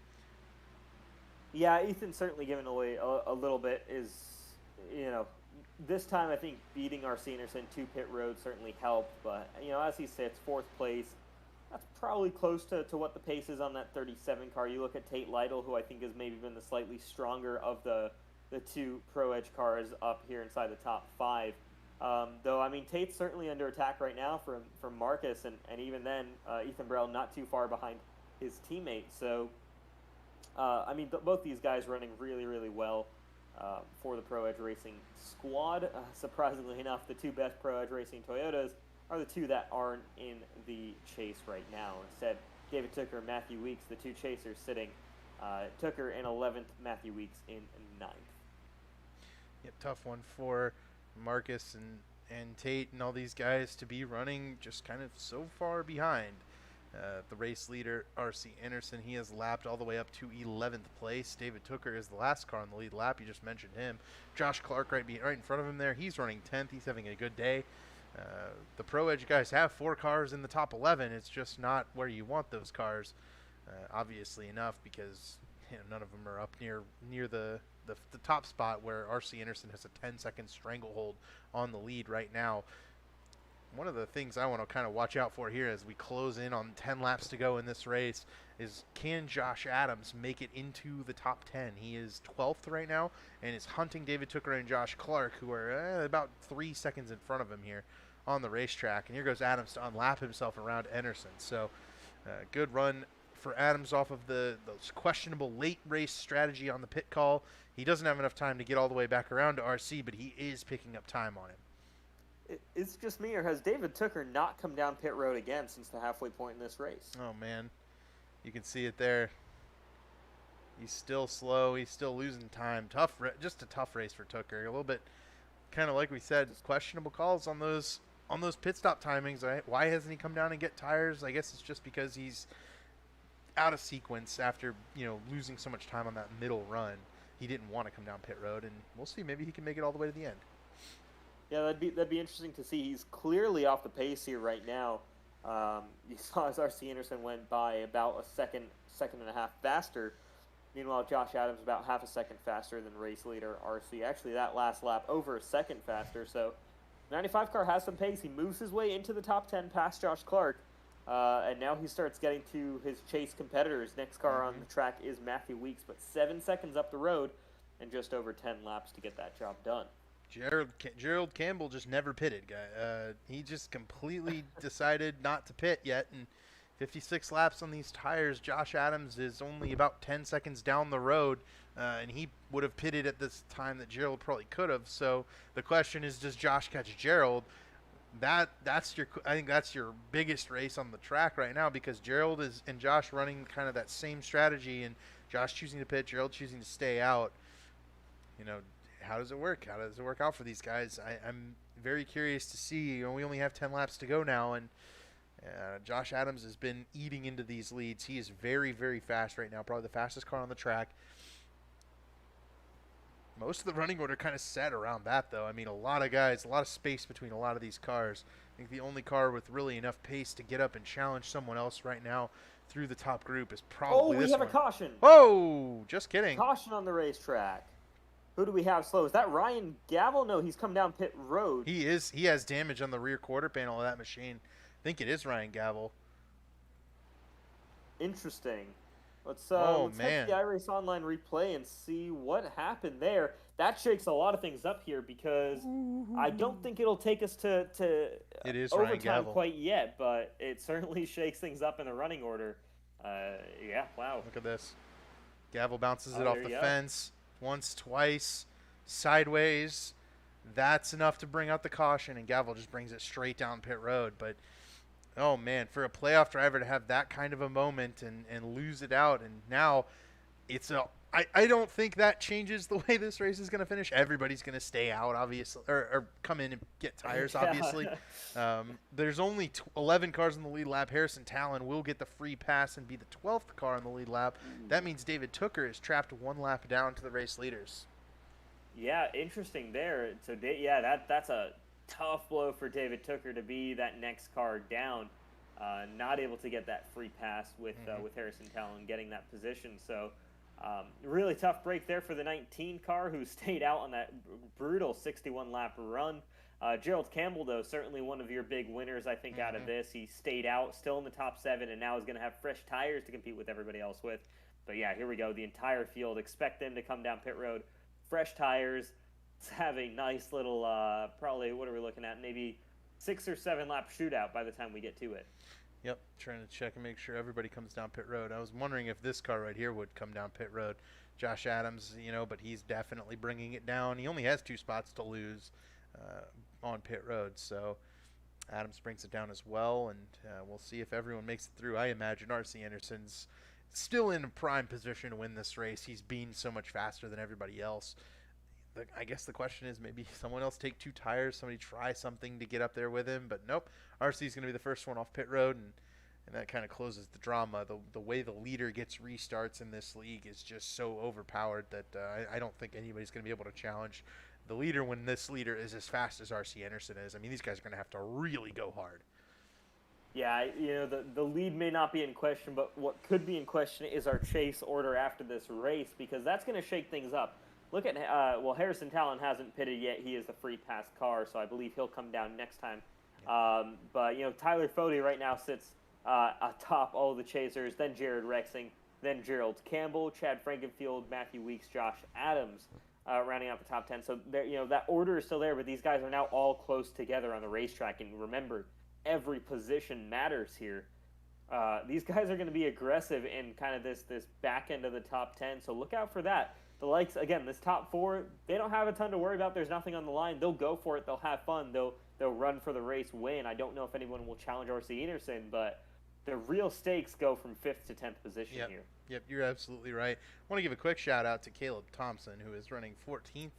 Yeah, Ethan's certainly given away a little bit. This time I think beating R.C. Anderson to pit road certainly helped. But, as he sits, 4th place, that's probably close to what the pace is on that 37 car. You look at Tate Lytle, who I think has maybe been the slightly stronger of the 2 Pro Edge cars up here inside the top 5. Though, I mean, Tate's certainly under attack right now from Marcus, and even then, Ethan Burrell not too far behind his teammate. So, both these guys running really, really well for the Pro Edge Racing squad. Surprisingly enough, the 2 best Pro Edge Racing Toyotas are the 2 that aren't in the chase right now. Instead, David Tooker and Matthew Weeks, the 2 chasers, sitting Tooker in 11th, Matthew Weeks in 9th. Yep, tough one for Marcus and Tate and all these guys to be running just kind of so far behind. The race leader, R.C. Anderson, he has lapped all the way up to 11th place. David Tooker is the last car on the lead lap. You just mentioned him. Josh Clark right in front of him there. He's running 10th. He's having a good day. The Pro Edge guys have 4 cars in the top 11. It's just not where you want those cars, obviously enough, because none of them are up near the top spot where R.C. Anderson has a 10-second stranglehold on the lead right now. One of the things I want to kind of watch out for here as we close in on 10 laps to go in this race is, can Josh Adams make it into the top 10? He is 12th right now and is hunting David Tooker and Josh Clark, who are about 3 seconds in front of him here on the racetrack. And here goes Adams to unlap himself around Anderson. So good run for Adams off of those questionable late race strategy on the pit call. He doesn't have enough time to get all the way back around to RC, but he is picking up time on him. It's just me, or has David Tooker not come down pit road again since the halfway point in this race? Oh, man. You can see it there. He's still slow. He's still losing time. Just a tough race for Tooker. A little bit, kind of like we said, questionable calls on those pit stop timings. Right? Why hasn't he come down and get tires? I guess it's just because he's out of sequence after losing so much time on that middle run. He didn't want to come down pit road, and we'll see. Maybe he can make it all the way to the end. Yeah, that'd be interesting to see. He's clearly off the pace here right now. You saw as R.C. Anderson went by about a second and a half faster. Meanwhile, Josh Adams about half a second faster than race leader R.C. Actually, that last lap over a second faster. So, 95 car has some pace. He moves his way into the top 10 past Josh Clark. And now he starts getting to his chase competitors. Next car on the track is Matthew Weeks, but 7 seconds up the road and just over 10 laps to get that job done. Gerald Campbell just never pitted, guy. He just completely decided not to pit yet, and 56 laps on these tires. Josh Adams is only about 10 seconds down the road, and he would have pitted at this time that Gerald probably could have. So the question is, does Josh catch Gerald? I think that's your biggest race on the track right now, because Gerald and Josh running kind of that same strategy, and Josh choosing to pit, Gerald choosing to stay out. How does it work? How does it work out for these guys? I'm very curious to see. We only have 10 laps to go now, and Josh Adams has been eating into these leads. He is very, very fast right now, probably the fastest car on the track. Most of the running order kind of set around that, though. I mean, a lot of guys, a lot of space between a lot of these cars. I think the only car with really enough pace to get up and challenge someone else right now through the top group is probably we this have one. a caution. Oh, just kidding. Caution on the racetrack. Who do we have slow? Is that Ryan Gavel? No, he's come down pit road. He is. He has damage on the rear quarter panel of that machine. I think it is Ryan Gavel. Interesting. Let's man. head to the iRace Online replay and see what happened there. That shakes a lot of things up here because I don't think it'll take us to it is overtime Ryan Gavel. quite yet, but it certainly shakes things up in the running order. Yeah, wow. Look at this. Gavel bounces it off the go. fence once, twice, sideways. That's enough to bring out the caution, and Gavel just brings it straight down pit road. But oh man, for a playoff driver to have that kind of a moment and lose it out, and now it's a I don't think that changes the way this race is going to finish. Everybody's going to stay out, obviously, or come in and get tires, obviously. There's only 11 cars in the lead lap. Harrison Talon will get the free pass and be the 12th car in the lead lap. That means David Tooker is trapped one lap down to the race leaders. Yeah, interesting there. So, yeah, that's a tough blow for David Tooker to be that next car down. Not able to get that free pass with Harrison Talon getting that position. So, really tough break there for the 19 car who stayed out on that brutal 61-lap run. Gerald Campbell, though, certainly one of your big winners, I think, out of this. He stayed out, still in the top 7, and now is going to have fresh tires to compete with everybody else with. But, yeah, here we go. The entire field, expect them to come down pit road. Fresh tires. Let's have a nice little, probably, what are we looking at? Maybe 6 or 7 lap shootout by the time we get to it. Yep, trying to check and make sure everybody comes down pit road. I was wondering if this car right here would come down pit road. Josh Adams, but he's definitely bringing it down. He only has 2 spots to lose on pit road, so Adams brings it down as well, and we'll see if everyone makes it through. I imagine R.C. Anderson's still in a prime position to win this race. He's been so much faster than everybody else. I guess the question is maybe someone else take 2 tires, somebody try something to get up there with him, but nope. RC's going to be the first one off pit road, and that kind of closes the drama. The way the leader gets restarts in this league is just so overpowered that I don't think anybody's going to be able to challenge the leader when this leader is as fast as R.C. Anderson is. I mean, these guys are going to have to really go hard. Yeah, the lead may not be in question, but what could be in question is our chase order after this race, because that's going to shake things up. Look at, Harrison Talon hasn't pitted yet. He is the free pass car, so I believe he'll come down next time. But, Tyler Fody right now sits atop all the chasers, then Jared Rexing, then Gerald Campbell, Chad Frankenfield, Matthew Weeks, Josh Adams, rounding out the top 10. So, that order is still there, but these guys are now all close together on the racetrack. And remember, every position matters here. These guys are going to be aggressive in kind of this back end of the top 10, so look out for that. The likes, again, this top 4, they don't have a ton to worry about. There's nothing on the line. They'll go for it. They'll have fun. They'll run for the race win. I don't know if anyone will challenge R.C. Anderson, but the real stakes go from 5th to 10th position here. Yep, you're absolutely right. I want to give a quick shout-out to Caleb Thompson, who is running 14th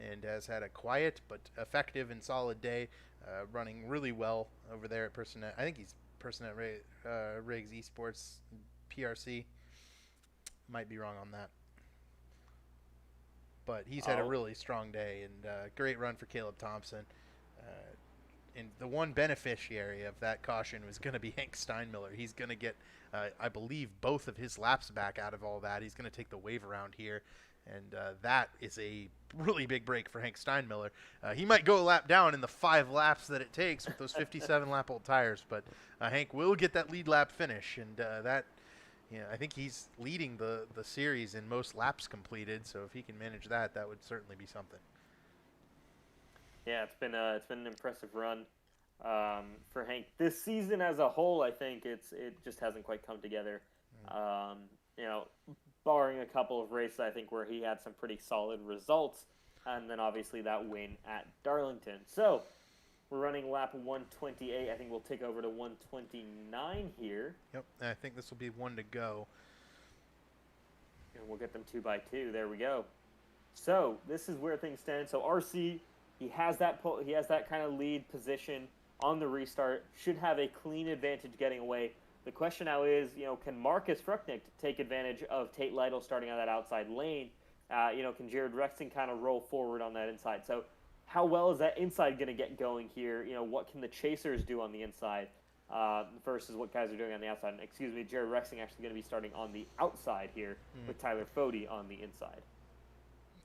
and has had a quiet but effective and solid day, running really well over there at Personet. I think he's Personet Riggs Esports PRC. Might be wrong on that. But he's had a really strong day, and great run for Caleb Thompson. And the one beneficiary of that caution was going to be Hank Steinmiller. He's going to get, I believe, both of his laps back out of all that. He's going to take the wave around here, and that is a really big break for Hank Steinmiller. He might go a lap down in the 5 laps that it takes with those 57-lap-old tires, but Hank will get that lead lap finish, and that – I think he's leading the series in most laps completed. So if he can manage that, that would certainly be something. Yeah, it's been an impressive run for Hank this season as a whole. I think it just hasn't quite come together. Barring a couple of races, I think where he had some pretty solid results, and then obviously that win at Darlington. So we're running lap 128. I think we'll take over to 129 here. Yep, I think this will be 1 to go. And we'll get them 2 by 2. There we go. So this is where things stand. So RC, he has that kind of lead position. on the restart, should have a clean advantage getting away. The question now is, can Marcus Frucknick take advantage of Tate Lytle starting on that outside lane? Can Jared Rexing kind of roll forward on that inside? So how well is that inside going to get going here? What can the chasers do on the inside versus what guys are doing on the outside? And, excuse me, Jared Rexing actually going to be starting on the outside here with Tyler Fody on the inside.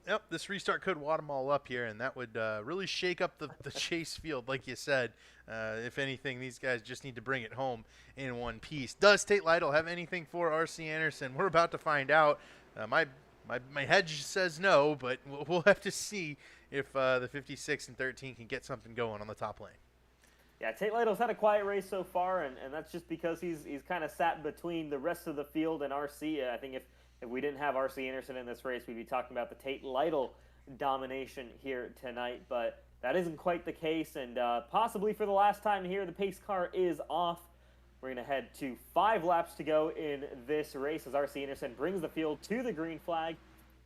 Yep, this restart could wad them all up here, and that would really shake up the chase field, like you said. If anything, these guys just need to bring it home in one piece. Does Tate Lytle have anything for R.C. Anderson? We're about to find out. My hedge says no, but we'll have to see if the 56 and 13 can get something going on the top lane. Yeah, Tate Lytle's had a quiet race so far, and that's just because he's kind of sat between the rest of the field and RC. I think if we didn't have R.C. Anderson in this race, we'd be talking about the Tate Lytle domination here tonight, but that isn't quite the case, and possibly for the last time here, the pace car is off. We're going to head to 5 laps to go in this race as R.C. Anderson brings the field to the green flag.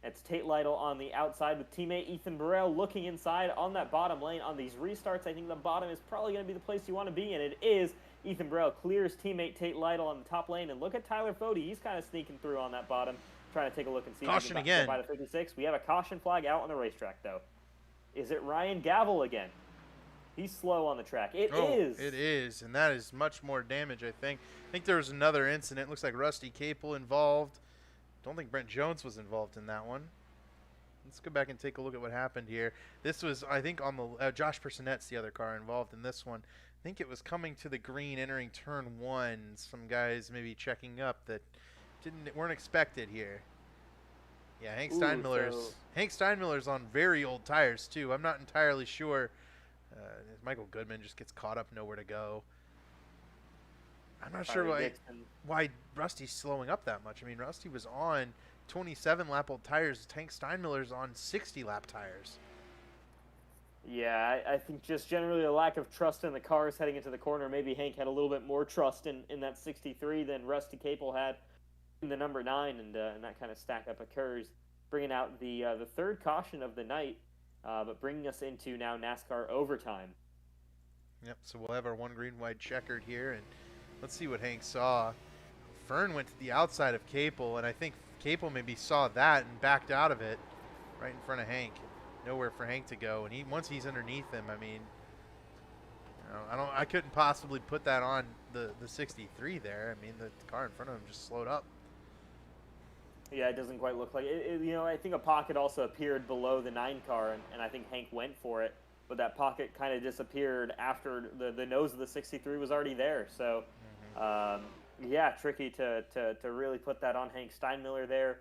It's Tate Lytle on the outside with teammate Ethan Burrell looking inside on that bottom lane. On these restarts, I think the bottom is probably going to be the place you want to be, and it is. Ethan Burrell clears teammate Tate Lytle on the top lane, and look at Tyler Fody. He's kind of sneaking through on that bottom, trying to take a look and see. Caution again. By the 56. We have a caution flag out on the racetrack, though. Is it Ryan Gavel again? He's slow on the track. It is. It is, and that is much more damage, I think. I think there was another incident. Looks like Rusty Capel involved. Don't think Brent Jones was involved in that one. Let's go back and take a look at what happened here. This was, I think, on the Josh Personet's the other car involved in this one. I think it was coming to the green, entering turn 1. Some guys maybe checking up that weren't expected here. Yeah, Hank Steinmiller's on very old tires too. I'm not entirely sure. Michael Goodman just gets caught up, nowhere to go. I'm not sure why Rusty's slowing up that much. I mean, Rusty was on 27-lap-old tires. Hank Steinmiller's on 60-lap tires. Yeah, I think just generally a lack of trust in the cars heading into the corner. Maybe Hank had a little bit more trust in that 63 than Rusty Capel had in the number 9, and that kind of stack up occurs, bringing out the third caution of the night, but bringing us into now NASCAR overtime. Yep, so we'll have our one green, white checkered here, and let's see what Hank saw. Fern went to the outside of Capel, and I think Capel maybe saw that and backed out of it right in front of Hank. Nowhere for Hank to go, and once he's underneath him, I mean, I couldn't possibly put that on the 63 there. I mean, the car in front of him just slowed up. Yeah, it doesn't quite look like it. I think a pocket also appeared below the 9 car, and I think Hank went for it, but that pocket kind of disappeared after the nose of the 63 was already there. So, yeah, tricky to really put that on Hank Steinmiller there.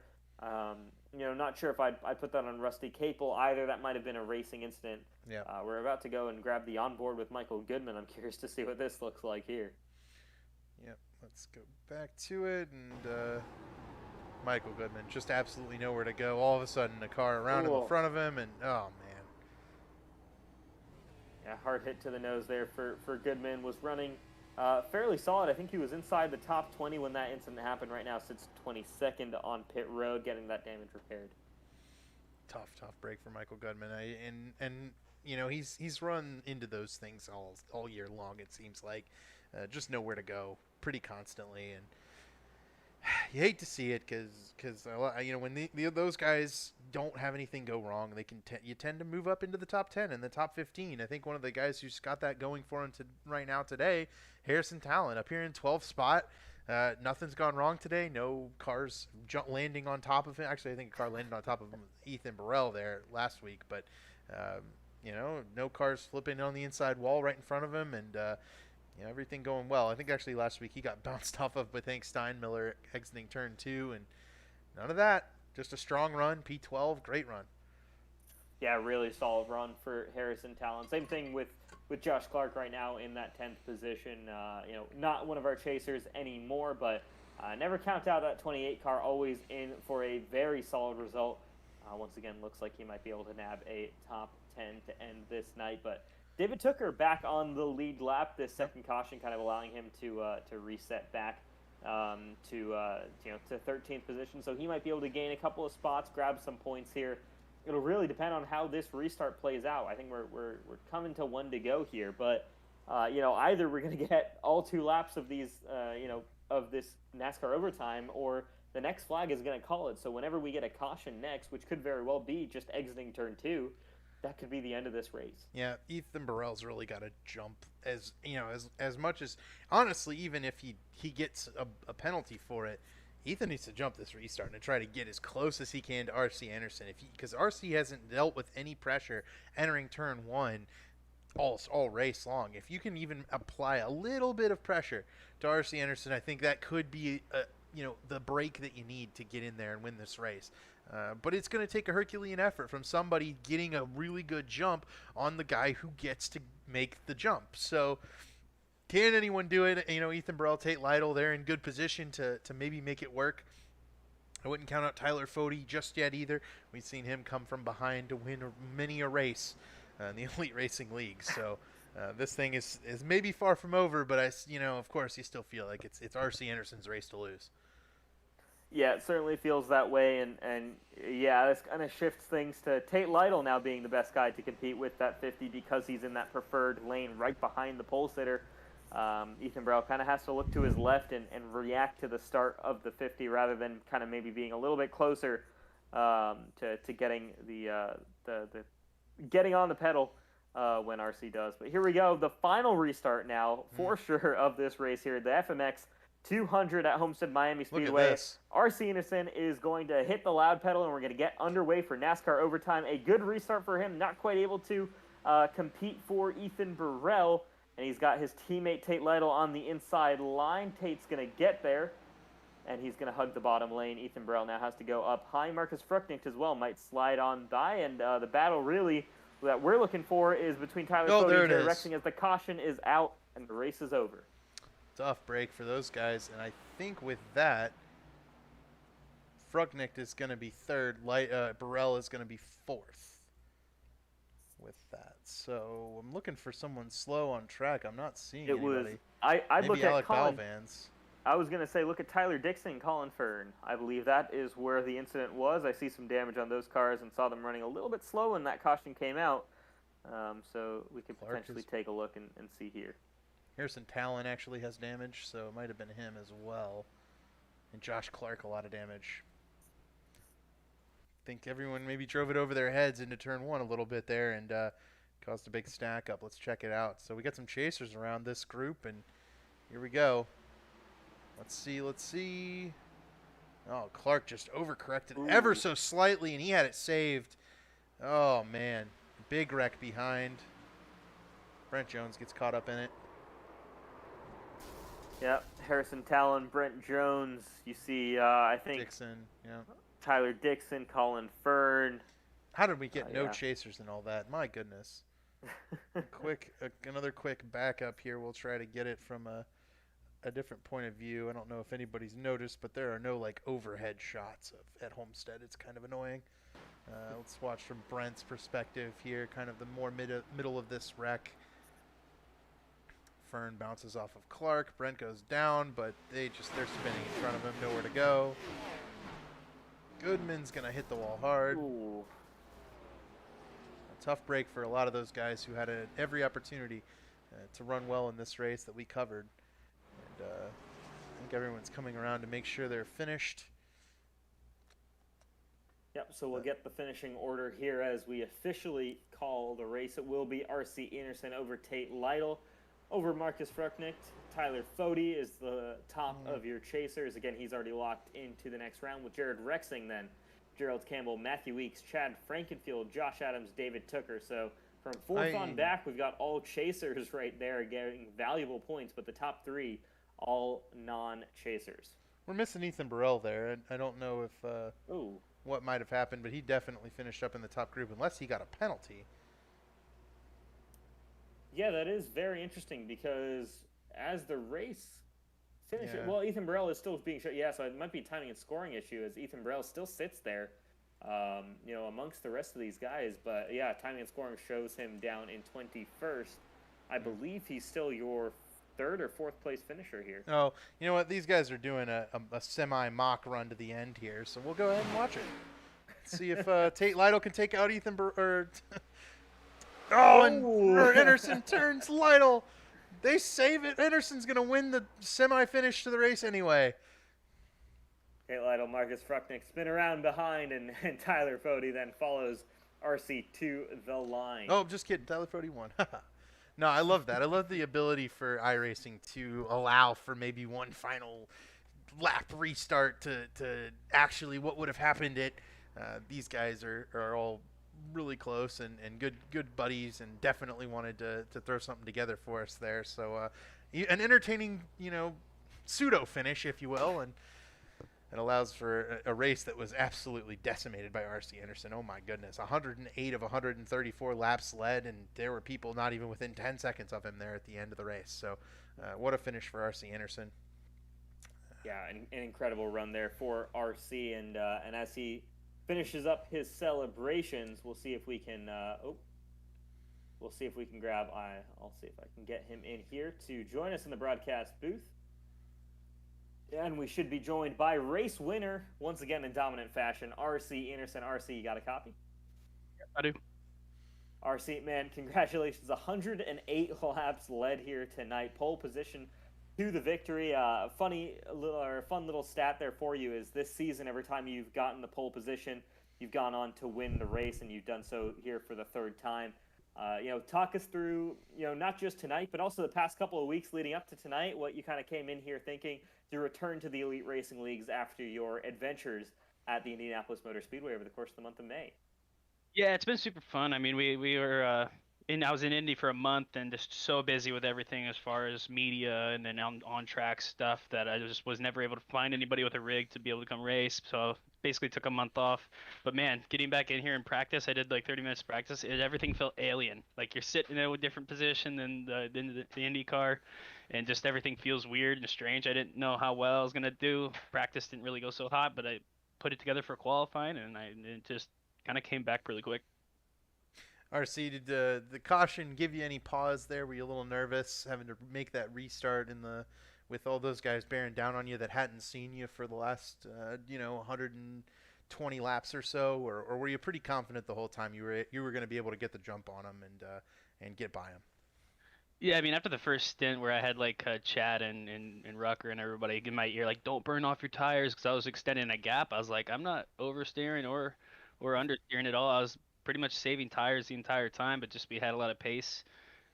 Not sure if I'd put that on Rusty Capel either. That might have been a racing incident. Yeah. We're about to go and grab the onboard with Michael Goodman. I'm curious to see what this looks like here. Yep, let's go back to it, and Michael Goodman just absolutely nowhere to go. All of a sudden, a car around in front of him, and oh man. Yeah, hard hit to the nose there for Goodman. Was running fairly solid. I think he was inside the top 20 when that incident happened. Right now sits 22nd on pit road, getting that damage repaired. Tough break for Michael Goodman. He's run into those things all year long. It seems like just nowhere to go pretty constantly, and you hate to see it because when those guys don't have anything go wrong, you tend to move up into the top 10 and the top 15. I think one of the guys who's got that going for him right now today, Harrison Talent, up here in 12th spot. Nothing's gone wrong today. No cars landing on top of him. Actually, I think a car landed on top of Ethan Burrell there last week, but no cars flipping on the inside wall right in front of him, and everything going well. I think actually last week he got bounced off of with Hank Steinmiller exiting turn 2, and none of that. Just a strong run, P12, great run. Yeah, really solid run for Harrison Talent. Same thing with Josh Clark right now in that 10th position. Not one of our chasers anymore, but never count out that 28 car. Always in for a very solid result. Once again, looks like he might be able to nab a top 10 to end this night, but David Tooker back on the lead lap. This second caution kind of allowing him to reset back to 13th position. So he might be able to gain a couple of spots, grab some points here. It'll really depend on how this restart plays out. I think we're coming to one to go here, but Either we're going to get all 2 laps of these, of this NASCAR overtime, or the next flag is going to call it. So whenever we get a caution next, which could very well be just exiting turn 2, that could be the end of this race. Yeah, Ethan Burrell's really got to jump as much as, honestly, even if he gets a penalty for it, Ethan needs to jump this restart and try to get as close as he can to RC Anderson, because RC hasn't dealt with any pressure entering turn 1 all race long. If you can even apply a little bit of pressure to RC Anderson, I think that could be the break that you need to get in there and win this race. But it's going to take a Herculean effort from somebody getting a really good jump on the guy who gets to make the jump. So can anyone do it? Ethan Burrell, Tate Lytle, they're in good position to maybe make it work. I wouldn't count out Tyler Fode just yet either. We've seen him come from behind to win many a race in the Elite Racing League. So this thing is maybe far from over, but of course you still feel like it's RC Anderson's race to lose. Yeah, it certainly feels that way, and yeah, this kind of shifts things to Tate Lytle now being the best guy to compete with that 50 because he's in that preferred lane right behind the pole sitter. Ethan Burrell kind of has to look to his left and react to the start of the 50 rather than kind of maybe being a little bit closer to getting the getting on the pedal when RC does. But here we go, the final restart now for sure of this race here, the FMX 200 at Homestead Miami Speedway. RC Anderson is going to hit the loud pedal, and we're going to get underway for NASCAR overtime. A good restart for him, not quite able to compete for Ethan Burrell, and he's got his teammate Tate Lytle on the inside line. Tate's going to get there, and he's going to hug the bottom lane. Ethan Burrell now has to go up high. Marcus Frucknicht as well might slide on by, and the battle really that we're looking for is between Tyler Fode and Jerry Rexing as the caution is out and the race is over. Tough break for those guys, and I think with that, Frucknicht is going to be third. Burrell is going to be fourth with that. So I'm looking for someone slow on track. I'm not seeing anybody. I'd look at Alec Colin. Balvans. I was going to say, look at Tyler Dixon and Colin Fern. I believe that is where the incident was. I see some damage on those cars and saw them running a little bit slow when that caution came out. So we could potentially take a look and see here. Harrison Talon actually has damage, so it might have been him as well. And Josh Clark, a lot of damage. I think everyone maybe drove it over their heads into turn 1 a little bit there and caused a big stack up. Let's check it out. So we got some chasers around this group, and here we go. Let's see. Oh, Clark just overcorrected ever so slightly, and he had it saved. Oh, man. Big wreck behind. Brent Jones gets caught up in it. Yep, Harrison Talon, Brent Jones. You see, I think Dixon, yeah. Tyler Dixon, Colin Fern. How did we get no chasers and all that? My goodness. Another quick backup here. We'll try to get it from a different point of view. I don't know if anybody's noticed, but there are no overhead shots at Homestead. It's kind of annoying. Let's watch from Brent's perspective here, kind of the more middle of this wreck. Fern bounces off of Clark. Brent goes down, but they're spinning in front of him. Nowhere to go. Goodman's going to hit the wall hard. Ooh. A tough break for a lot of those guys who had every opportunity to run well in this race that we covered. And I think everyone's coming around to make sure they're finished. Yep, so we'll get the finishing order here as we officially call the race. It will be RC Anderson over Tate Lytle. Over Marcus Frucknicht. Tyler Fode is the top of your chasers. Again, he's already locked into the next round with Jared Rexing then. Gerald Campbell, Matthew Weeks, Chad Frankenfield, Josh Adams, David Tooker. So from fourth on back, we've got all chasers right there getting valuable points, but the top 3, all non-chasers. We're missing Ethan Burrell there. I don't know if what might have happened, but he definitely finished up in the top group unless he got a penalty. Yeah, that is very interesting because as the race finishes, well, Ethan Burrell is still being shot. Yeah, so it might be a timing and scoring issue as Ethan Burrell still sits there, amongst the rest of these guys. But yeah, timing and scoring shows him down in 21st. I believe he's still your 3rd or 4th place finisher here. Oh, you know what? These guys are doing a semi-mock run to the end here, so we'll go ahead and watch it. See if Tate Lytle can take out Ethan Burrell. Oh, and Anderson turns Lytle. They save it. Anderson's going to win the semi-finish to the race anyway. Okay, Lytle, Marcus Frucknick spin around behind, and Tyler Fody then follows RC to the line. Oh, just kidding. Tyler Fody won. No, I love that. I love the ability for iRacing to allow for maybe one final lap restart to actually what would have happened. These guys are all really close and good buddies, and definitely wanted to throw something together for us there. So an entertaining, pseudo finish, if you will, and it allows for a race that was absolutely decimated by R.C. Anderson. Oh my goodness, 108 of 134 laps led, and there were people not even within 10 seconds of him there at the end of the race. So what a finish for R.C. Anderson. Yeah, an incredible run there for RC, and as he finishes up his celebrations, we'll see if we can. We'll see if we can grab. I'll see if I can get him in here to join us in the broadcast booth. And we should be joined by race winner once again in dominant fashion, RC Anderson. RC, you got a copy? Yep, I do. RC, man, congratulations! 108 laps led here tonight. Pole position to the victory. Fun little stat there for you is this season, every time you've gotten the pole position, you've gone on to win the race, and you've done so here for the third time. Talk us through, not just tonight, but also the past couple of weeks leading up to tonight, what you kind of came in here thinking to return to the Elite Racing Leagues after your adventures at the Indianapolis Motor Speedway over the course of the month of May. Yeah, it's been super fun. I mean, we were I was in Indy for a month and just so busy with everything as far as media and then on track stuff that I just was never able to find anybody with a rig to be able to come race. So basically took a month off. But man, getting back in here and practice, I did like 30 minutes practice. Everything felt alien. Like you're sitting in a different position than the Indy car, and just everything feels weird and strange. I didn't know how well I was gonna do. Practice didn't really go so hot, but I put it together for qualifying, and it just kind of came back really quick. RC, did the caution give you any pause there? Were you a little nervous having to make that restart with all those guys bearing down on you that hadn't seen you for the last 120 laps or so, or were you pretty confident the whole time you were going to be able to get the jump on them and get by them? Yeah, I mean, after the first stint where I had like Chad and Rucker and everybody in my ear, like, don't burn off your tires, because I was extending a gap. I was like, I'm not oversteering or understeering at all. I was pretty much saving tires the entire time, but just we had a lot of pace.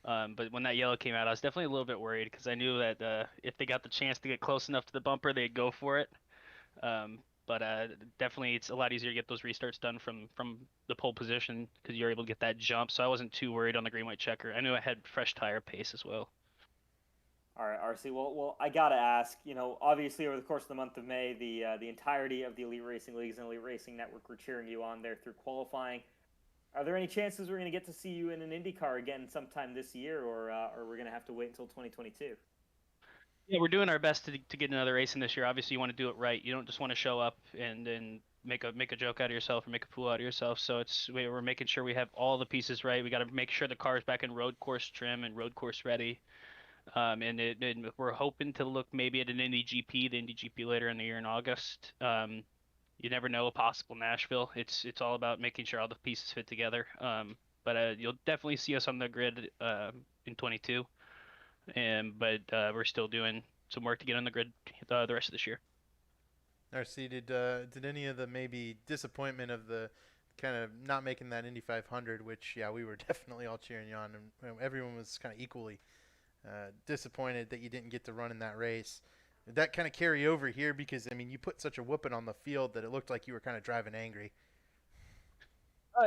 But when that yellow came out, I was definitely a little bit worried because I knew that if they got the chance to get close enough to the bumper, they'd go for it. But definitely it's a lot easier to get those restarts done from the pole position because you're able to get that jump. So I wasn't too worried on the green white checker. I knew I had fresh tire pace as well. All right, RC. Well, I gotta ask. Obviously over the course of the month of May, the entirety of the Elite Racing Leagues and Elite Racing Network were cheering you on there through qualifying. Are there any chances we're going to get to see you in an IndyCar again sometime this year, or we're going to have to wait until 2022? Yeah, we're doing our best to get another race in this year. Obviously, you want to do it right. You don't just want to show up and then make a joke out of yourself or make a fool out of yourself. So we're making sure we have all the pieces right. We got to make sure the car is back in road course trim and road course ready. And we're hoping to look maybe at the Indy GP later in the year in August. You never know, a possible Nashville. It's all about making sure all the pieces fit together. But you'll definitely see us on the grid in 22. But we're still doing some work to get on the grid the rest of this year. RC, did any of the maybe disappointment of the kind of not making that Indy 500, which we were definitely all cheering you on, and everyone was kind of equally disappointed that you didn't get to run in that race. Did that kind of carry over here? Because, I mean, you put such a whooping on the field that it looked like you were kind of driving angry.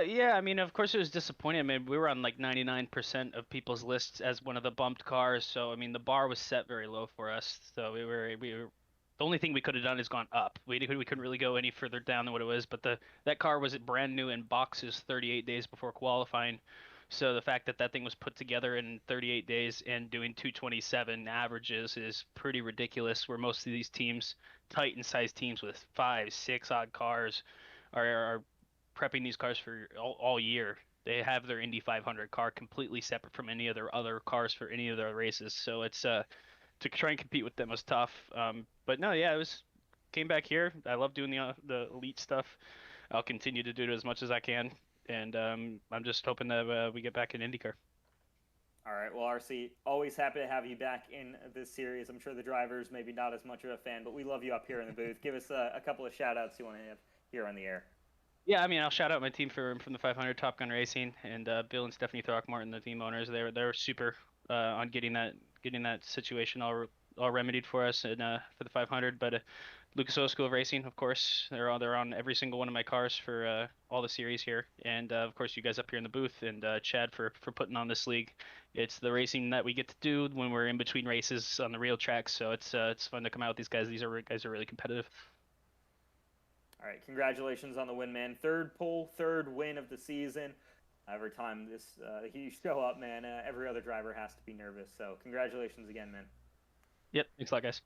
Yeah, I mean, of course it was disappointing. I mean, we were on like 99% of people's lists as one of the bumped cars. So, I mean, the bar was set very low for us. So we were the only thing we could have done is gone up. We couldn't really go any further down than what it was. But that car was brand new in boxes 38 days before qualifying. So the fact that thing was put together in 38 days and doing 227 averages is pretty ridiculous. Where most of these teams, Titan-sized teams with 5, 6 odd cars, are prepping these cars for all year. They have their Indy 500 car completely separate from any of their other cars for any of their races. So it's to try and compete with them was tough. But no, yeah, came back here. I love doing the elite stuff. I'll continue to do it as much as I can. And I'm just hoping that we get back in IndyCar. All right. Well, RC, always happy to have you back in this series. I'm sure the drivers maybe not as much of a fan, but we love you up here in the booth. Give us a couple of shout outs you want to have here on the air. Yeah, I mean, I'll shout out my team from the 500 Top Gun Racing and Bill and Stephanie Throckmorton, the team owners. They're super on getting that situation all remedied for us and for the 500. But Lucas Oil School of Racing, of course, they're on every single one of my cars for all the series here, and of course you guys up here in the booth, and Chad for putting on this league. It's the racing that we get to do when we're in between races on the real tracks, so it's fun to come out with these guys. Guys are really competitive. All right, congratulations on the win, man. Third pole, third win of the season. Every time you show up, man, every other driver has to be nervous. So congratulations again, man. Yep, thanks a lot, guys.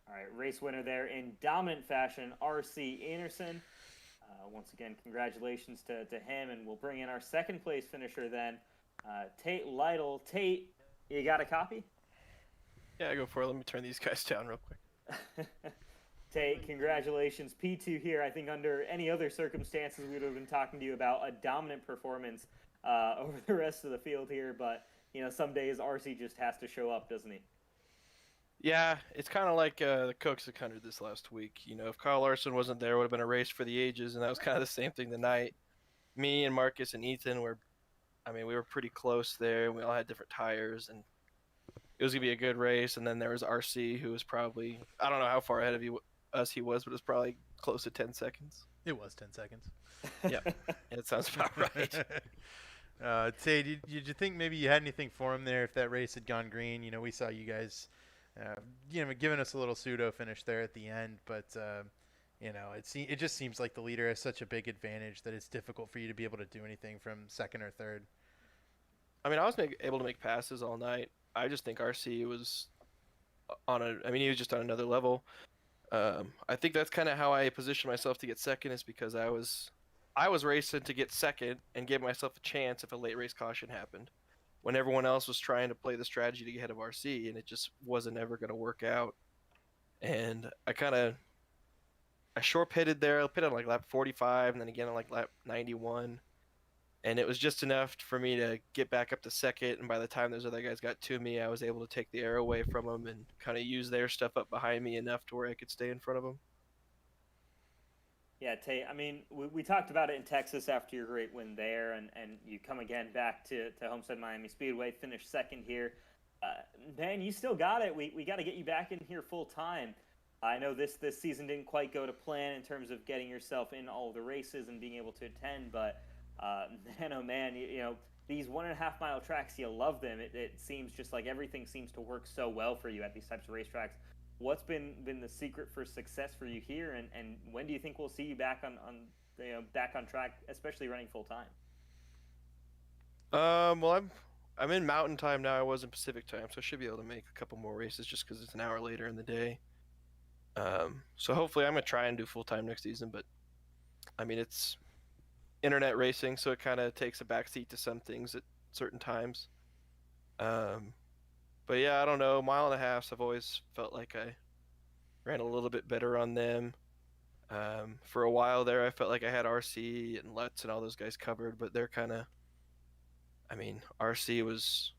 All right, race winner there in dominant fashion, RC Anderson. Once again, congratulations to him, and we'll bring in our second place finisher then, Tate Lytle. Tate, you got a copy? Yeah, go for it. Let me turn these guys down real quick. Tate, congratulations. P2 here. I think under any other circumstances, we would have been talking to you about a dominant performance over the rest of the field here. But, some days RC just has to show up, doesn't he? Yeah, it's kind of like the Cooks that countered this last week. If Kyle Larson wasn't there, it would have been a race for the ages, and that was kind of the same thing tonight. Me and Marcus and Ethan we were pretty close there. We all had different tires, and it was going to be a good race. And then there was RC, who was probably, I don't know how far ahead of us he was, but it was probably close to 10 seconds. It was 10 seconds. Yeah, it sounds about right. Tate, did you think maybe you had anything for him there if that race had gone green? We saw you guys, giving us a little pseudo finish there at the end, but it just seems like the leader has such a big advantage that it's difficult for you to be able to do anything from second or third. I mean, I was able to make passes all night. I just think RC was he was just on another level. I think that's kind of how I positioned myself to get second, is because I was racing to get second and give myself a chance if a late race caution happened, when everyone else was trying to play the strategy to get ahead of RC, and it just wasn't ever going to work out. And I short pitted there. I pitted on like lap 45 and then again on like lap 91. And it was just enough for me to get back up to second. And by the time those other guys got to me, I was able to take the air away from them and kind of use their stuff up behind me enough to where I could stay in front of them. Yeah, Tate, we talked about it in Texas after your great win there, and you come again back to Homestead Miami Speedway, finish second here. Man, you still got it. We got to get you back in here full time. I know this season didn't quite go to plan in terms of getting yourself in all the races and being able to attend, but man, oh man, these 1.5 mile tracks, you love them. It seems just like everything seems to work so well for you at these types of racetracks. What's been the secret for success for you here, and when do you think we'll see you back back on track, especially running full time? Well, I'm in Mountain Time now. I was in Pacific Time, so I should be able to make a couple more races just because it's an hour later in the day. So hopefully I'm gonna try and do full time next season, but it's internet racing, so it kind of takes a backseat to some things at certain times. But yeah, I don't know. 1.5 miles, I've always felt like I ran a little bit better on them. For a while there, I felt like I had RC and Lutz and all those guys covered, but they're kind of, RC was,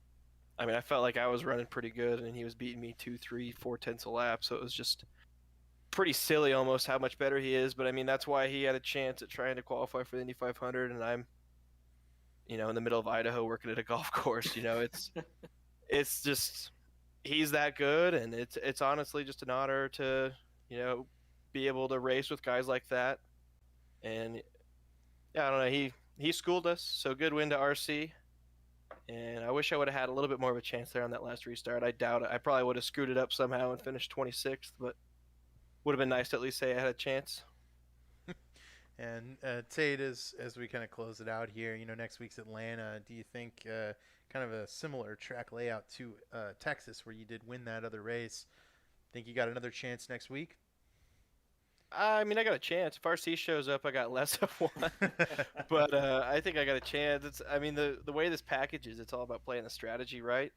I felt like I was running pretty good, and he was beating me 2, 3, 4 tenths a lap, so it was just pretty silly almost how much better he is. But that's why he had a chance at trying to qualify for the Indy 500, and I'm, in the middle of Idaho working at a golf course. It's just, he's that good, and it's honestly just an honor to, be able to race with guys like that. And yeah, I don't know, he schooled us, so good win to RC. And I wish I would have had a little bit more of a chance there on that last restart. I doubt it. I probably would have screwed it up somehow and finished 26th, but would have been nice to at least say I had a chance. And Tate, as we kind of close it out here, next week's Atlanta. Do you think kind of a similar track layout to Texas, where you did win that other race? Think you got another chance next week? I got a chance. If RC shows up, I got less of one. But I think I got a chance. It's, the way this package is, it's all about playing the strategy right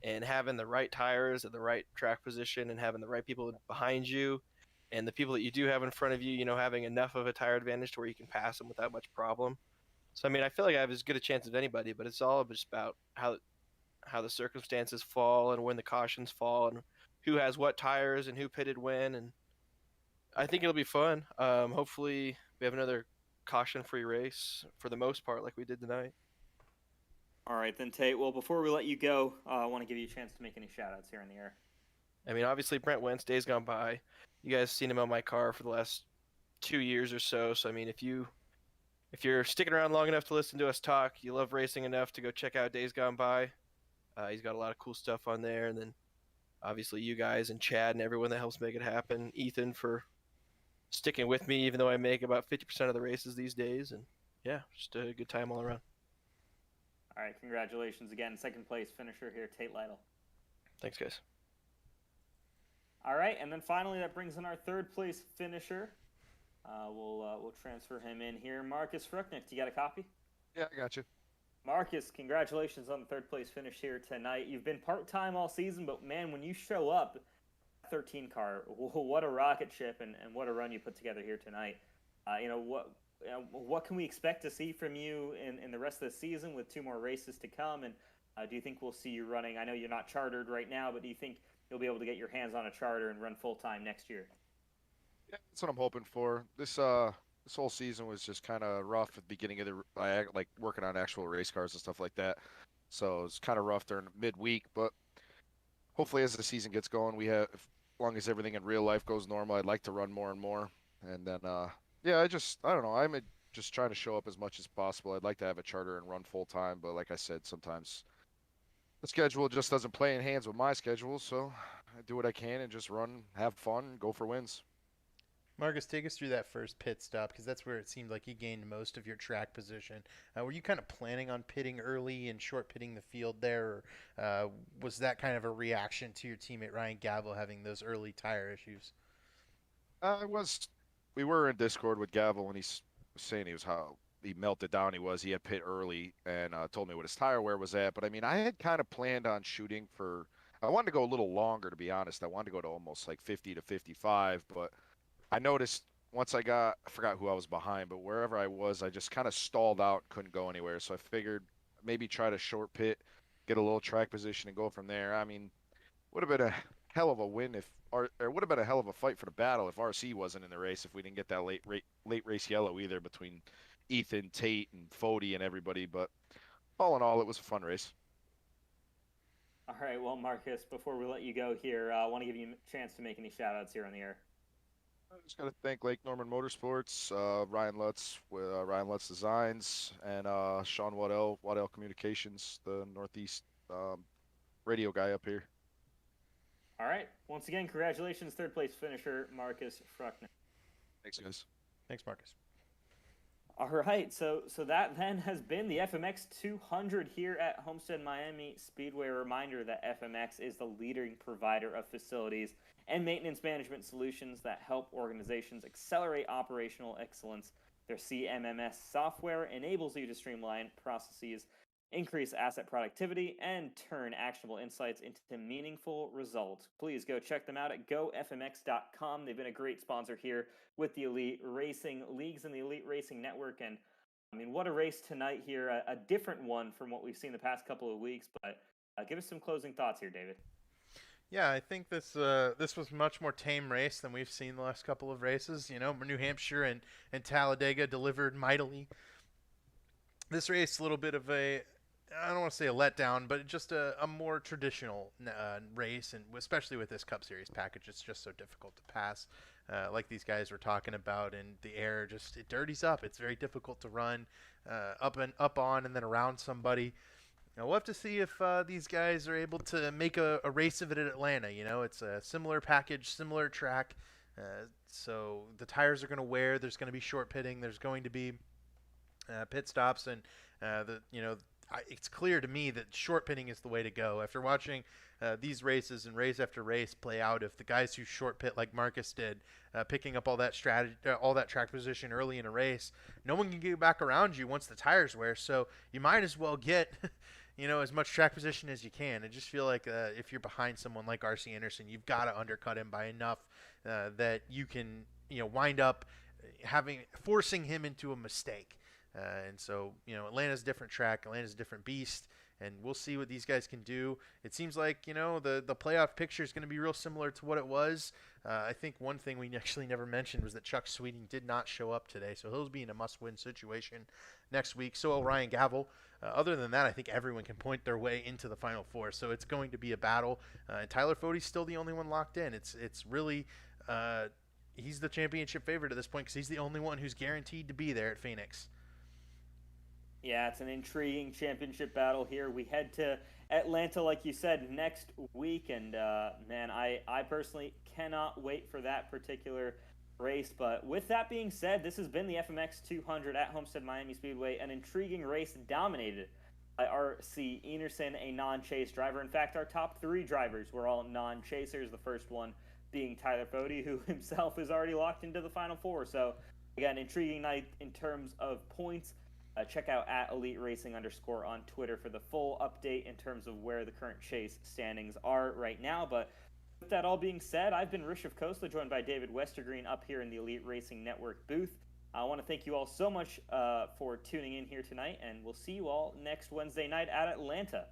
and having the right tires at the right track position and having the right people behind you. And the people that you do have in front of you, having enough of a tire advantage to where you can pass them without much problem. So, I feel like I have as good a chance as anybody, but it's all just about how how the circumstances fall and when the cautions fall and who has what tires and who pitted when. And I think it'll be fun. Hopefully we have another caution-free race for the most part like we did tonight. All right, then, Tate. Well, before we let you go, I want to give you a chance to make any shout-outs here in the air. I mean, obviously Brent Wentz, days gone by. You guys seen him on my car for the last 2 years or so. So I mean, if you're sticking around long enough to listen to us talk, you love racing enough to go check out Days Gone By. He's got a lot of cool stuff on there, and then obviously you guys and Chad and everyone that helps make it happen. Ethan for sticking with me, even though I make about 50% of the races these days, and yeah, just a good time all around. All right, congratulations again, second place finisher here, Tate Lytle. Thanks, guys. All right, and then finally that brings in our third place finisher. We'll transfer him in here. Marcus Frucknick, you got a copy? Yeah, I got you. Marcus, congratulations on the third place finish here tonight. You've been part-time all season, but man, when you show up, 13 car, what a rocket ship and what a run you put together here tonight. What can we expect to see from you in the rest of the season with 2 more races to come? And do you think we'll see you running? I know you're not chartered right now, but do you think you'll be able to get your hands on a charter and run full-time next year? Yeah, that's what I'm hoping for. This whole season was just kind of rough at the beginning of like working on actual race cars and stuff like that. So it's kind of rough during midweek, but hopefully as the season gets going, as long as everything in real life goes normal, I'd like to run more and more. And then, yeah, I don't know. I'm just trying to show up as much as possible. I'd like to have a charter and run full time, but like I said, sometimes the schedule just doesn't play in hands with my schedule. So I do what I can and just run, have fun, and go for wins. Marcus, take us through that first pit stop, because that's where it seemed like you gained most of your track position. Were you kind of planning on pitting early and short pitting the field there, or was that kind of a reaction to your teammate Ryan Gavel having those early tire issues? We were in Discord with Gavel when he was saying how he melted down. He had pit early and told me what his tire wear was at. But I mean, I had kind of planned on shooting I wanted to go a little longer, to be honest. I wanted to go to almost like 50 to 55, but I noticed once I forgot who I was behind, but wherever I was, I just kind of stalled out, couldn't go anywhere. So I figured maybe try to short pit, get a little track position, and go from there. I mean, would have been a hell of a win or would have been a hell of a fight for the battle if RC wasn't in the race, if we didn't get that late race yellow either between Ethan, Tate, and Fody and everybody. But all in all, it was a fun race. All right, well, Marcus, before we let you go here, I want to give you a chance to make any shout-outs here on the air. I just got to thank Lake Norman Motorsports, Ryan Lutz with Ryan Lutz Designs, and Sean Waddell Communications, the Northeast radio guy up here. All right. Once again, congratulations, third place finisher, Marcus Frucknick. Thanks, guys. Thanks, Marcus. All right, so that then has been the FMX 200 here at Homestead Miami Speedway. A reminder that FMX is the leading provider of facilities and maintenance management solutions that help organizations accelerate operational excellence. Their CMMS software enables you to streamline processes, increase asset productivity, and turn actionable insights into meaningful results. Please go check them out at gofmx.com. They've been a great sponsor here with the Elite Racing Leagues and the Elite Racing Network. And I mean, what a race tonight here, a different one from what we've seen the past couple of weeks. But give us some closing thoughts here, David. Yeah, I think this was a much more tame race than we've seen the last couple of races. You know, New Hampshire and Talladega delivered mightily. This race, a little bit of I don't want to say a letdown, but just a more traditional race, and especially with this Cup Series package, it's just so difficult to pass. Like these guys were talking about, and the air it dirties up. It's very difficult to run up on and then around somebody. Now, we'll have to see if these guys are able to make a race of it at Atlanta. You know, it's a similar package, similar track. So the tires are going to wear. There's going to be short pitting. There's going to be pit stops, and it's clear to me that short pitting is the way to go. After watching these races and race after race play out, if the guys who short pit like Marcus did, picking up all that track position early in a race, no one can get back around you once the tires wear. So you might as well get as much track position as you can. I just feel like if you're behind someone like RC Anderson, you've got to undercut him by enough that you can wind up forcing him into a mistake. And so, Atlanta's a different track. Atlanta's a different beast. And we'll see what these guys can do. It seems like, the playoff picture is going to be real similar to what it was. I think one thing we actually never mentioned was that Chuck Sweeting did not show up today. So he'll be in a must-win situation next week. So will Ryan Gavel. Other than that, I think everyone can point their way into the Final Four. So it's going to be a battle. And Tyler Fode's still the only one locked in. It's really he's the championship favorite at this point because he's the only one who's guaranteed to be there at Phoenix. Yeah, it's an intriguing championship battle here. We head to Atlanta, like you said, next week. And, man, I personally cannot wait for that particular race. But with that being said, this has been the FMX 200 at Homestead Miami Speedway, an intriguing race dominated by R.C. Enerson, a non-chase driver. In fact, our top 3 drivers were all non-chasers, the first one being Tyler Fode, who himself is already locked into the Final Four. So, again, intriguing night in terms of points. Check out @EliteRacing_ on Twitter for the full update in terms of where the current chase standings are right now. But with that all being said, I've been Rishabh Khosla, joined by David Westergreen up here in the Elite Racing Network booth. I want to thank you all so much for tuning in here tonight, and we'll see you all next Wednesday night at Atlanta.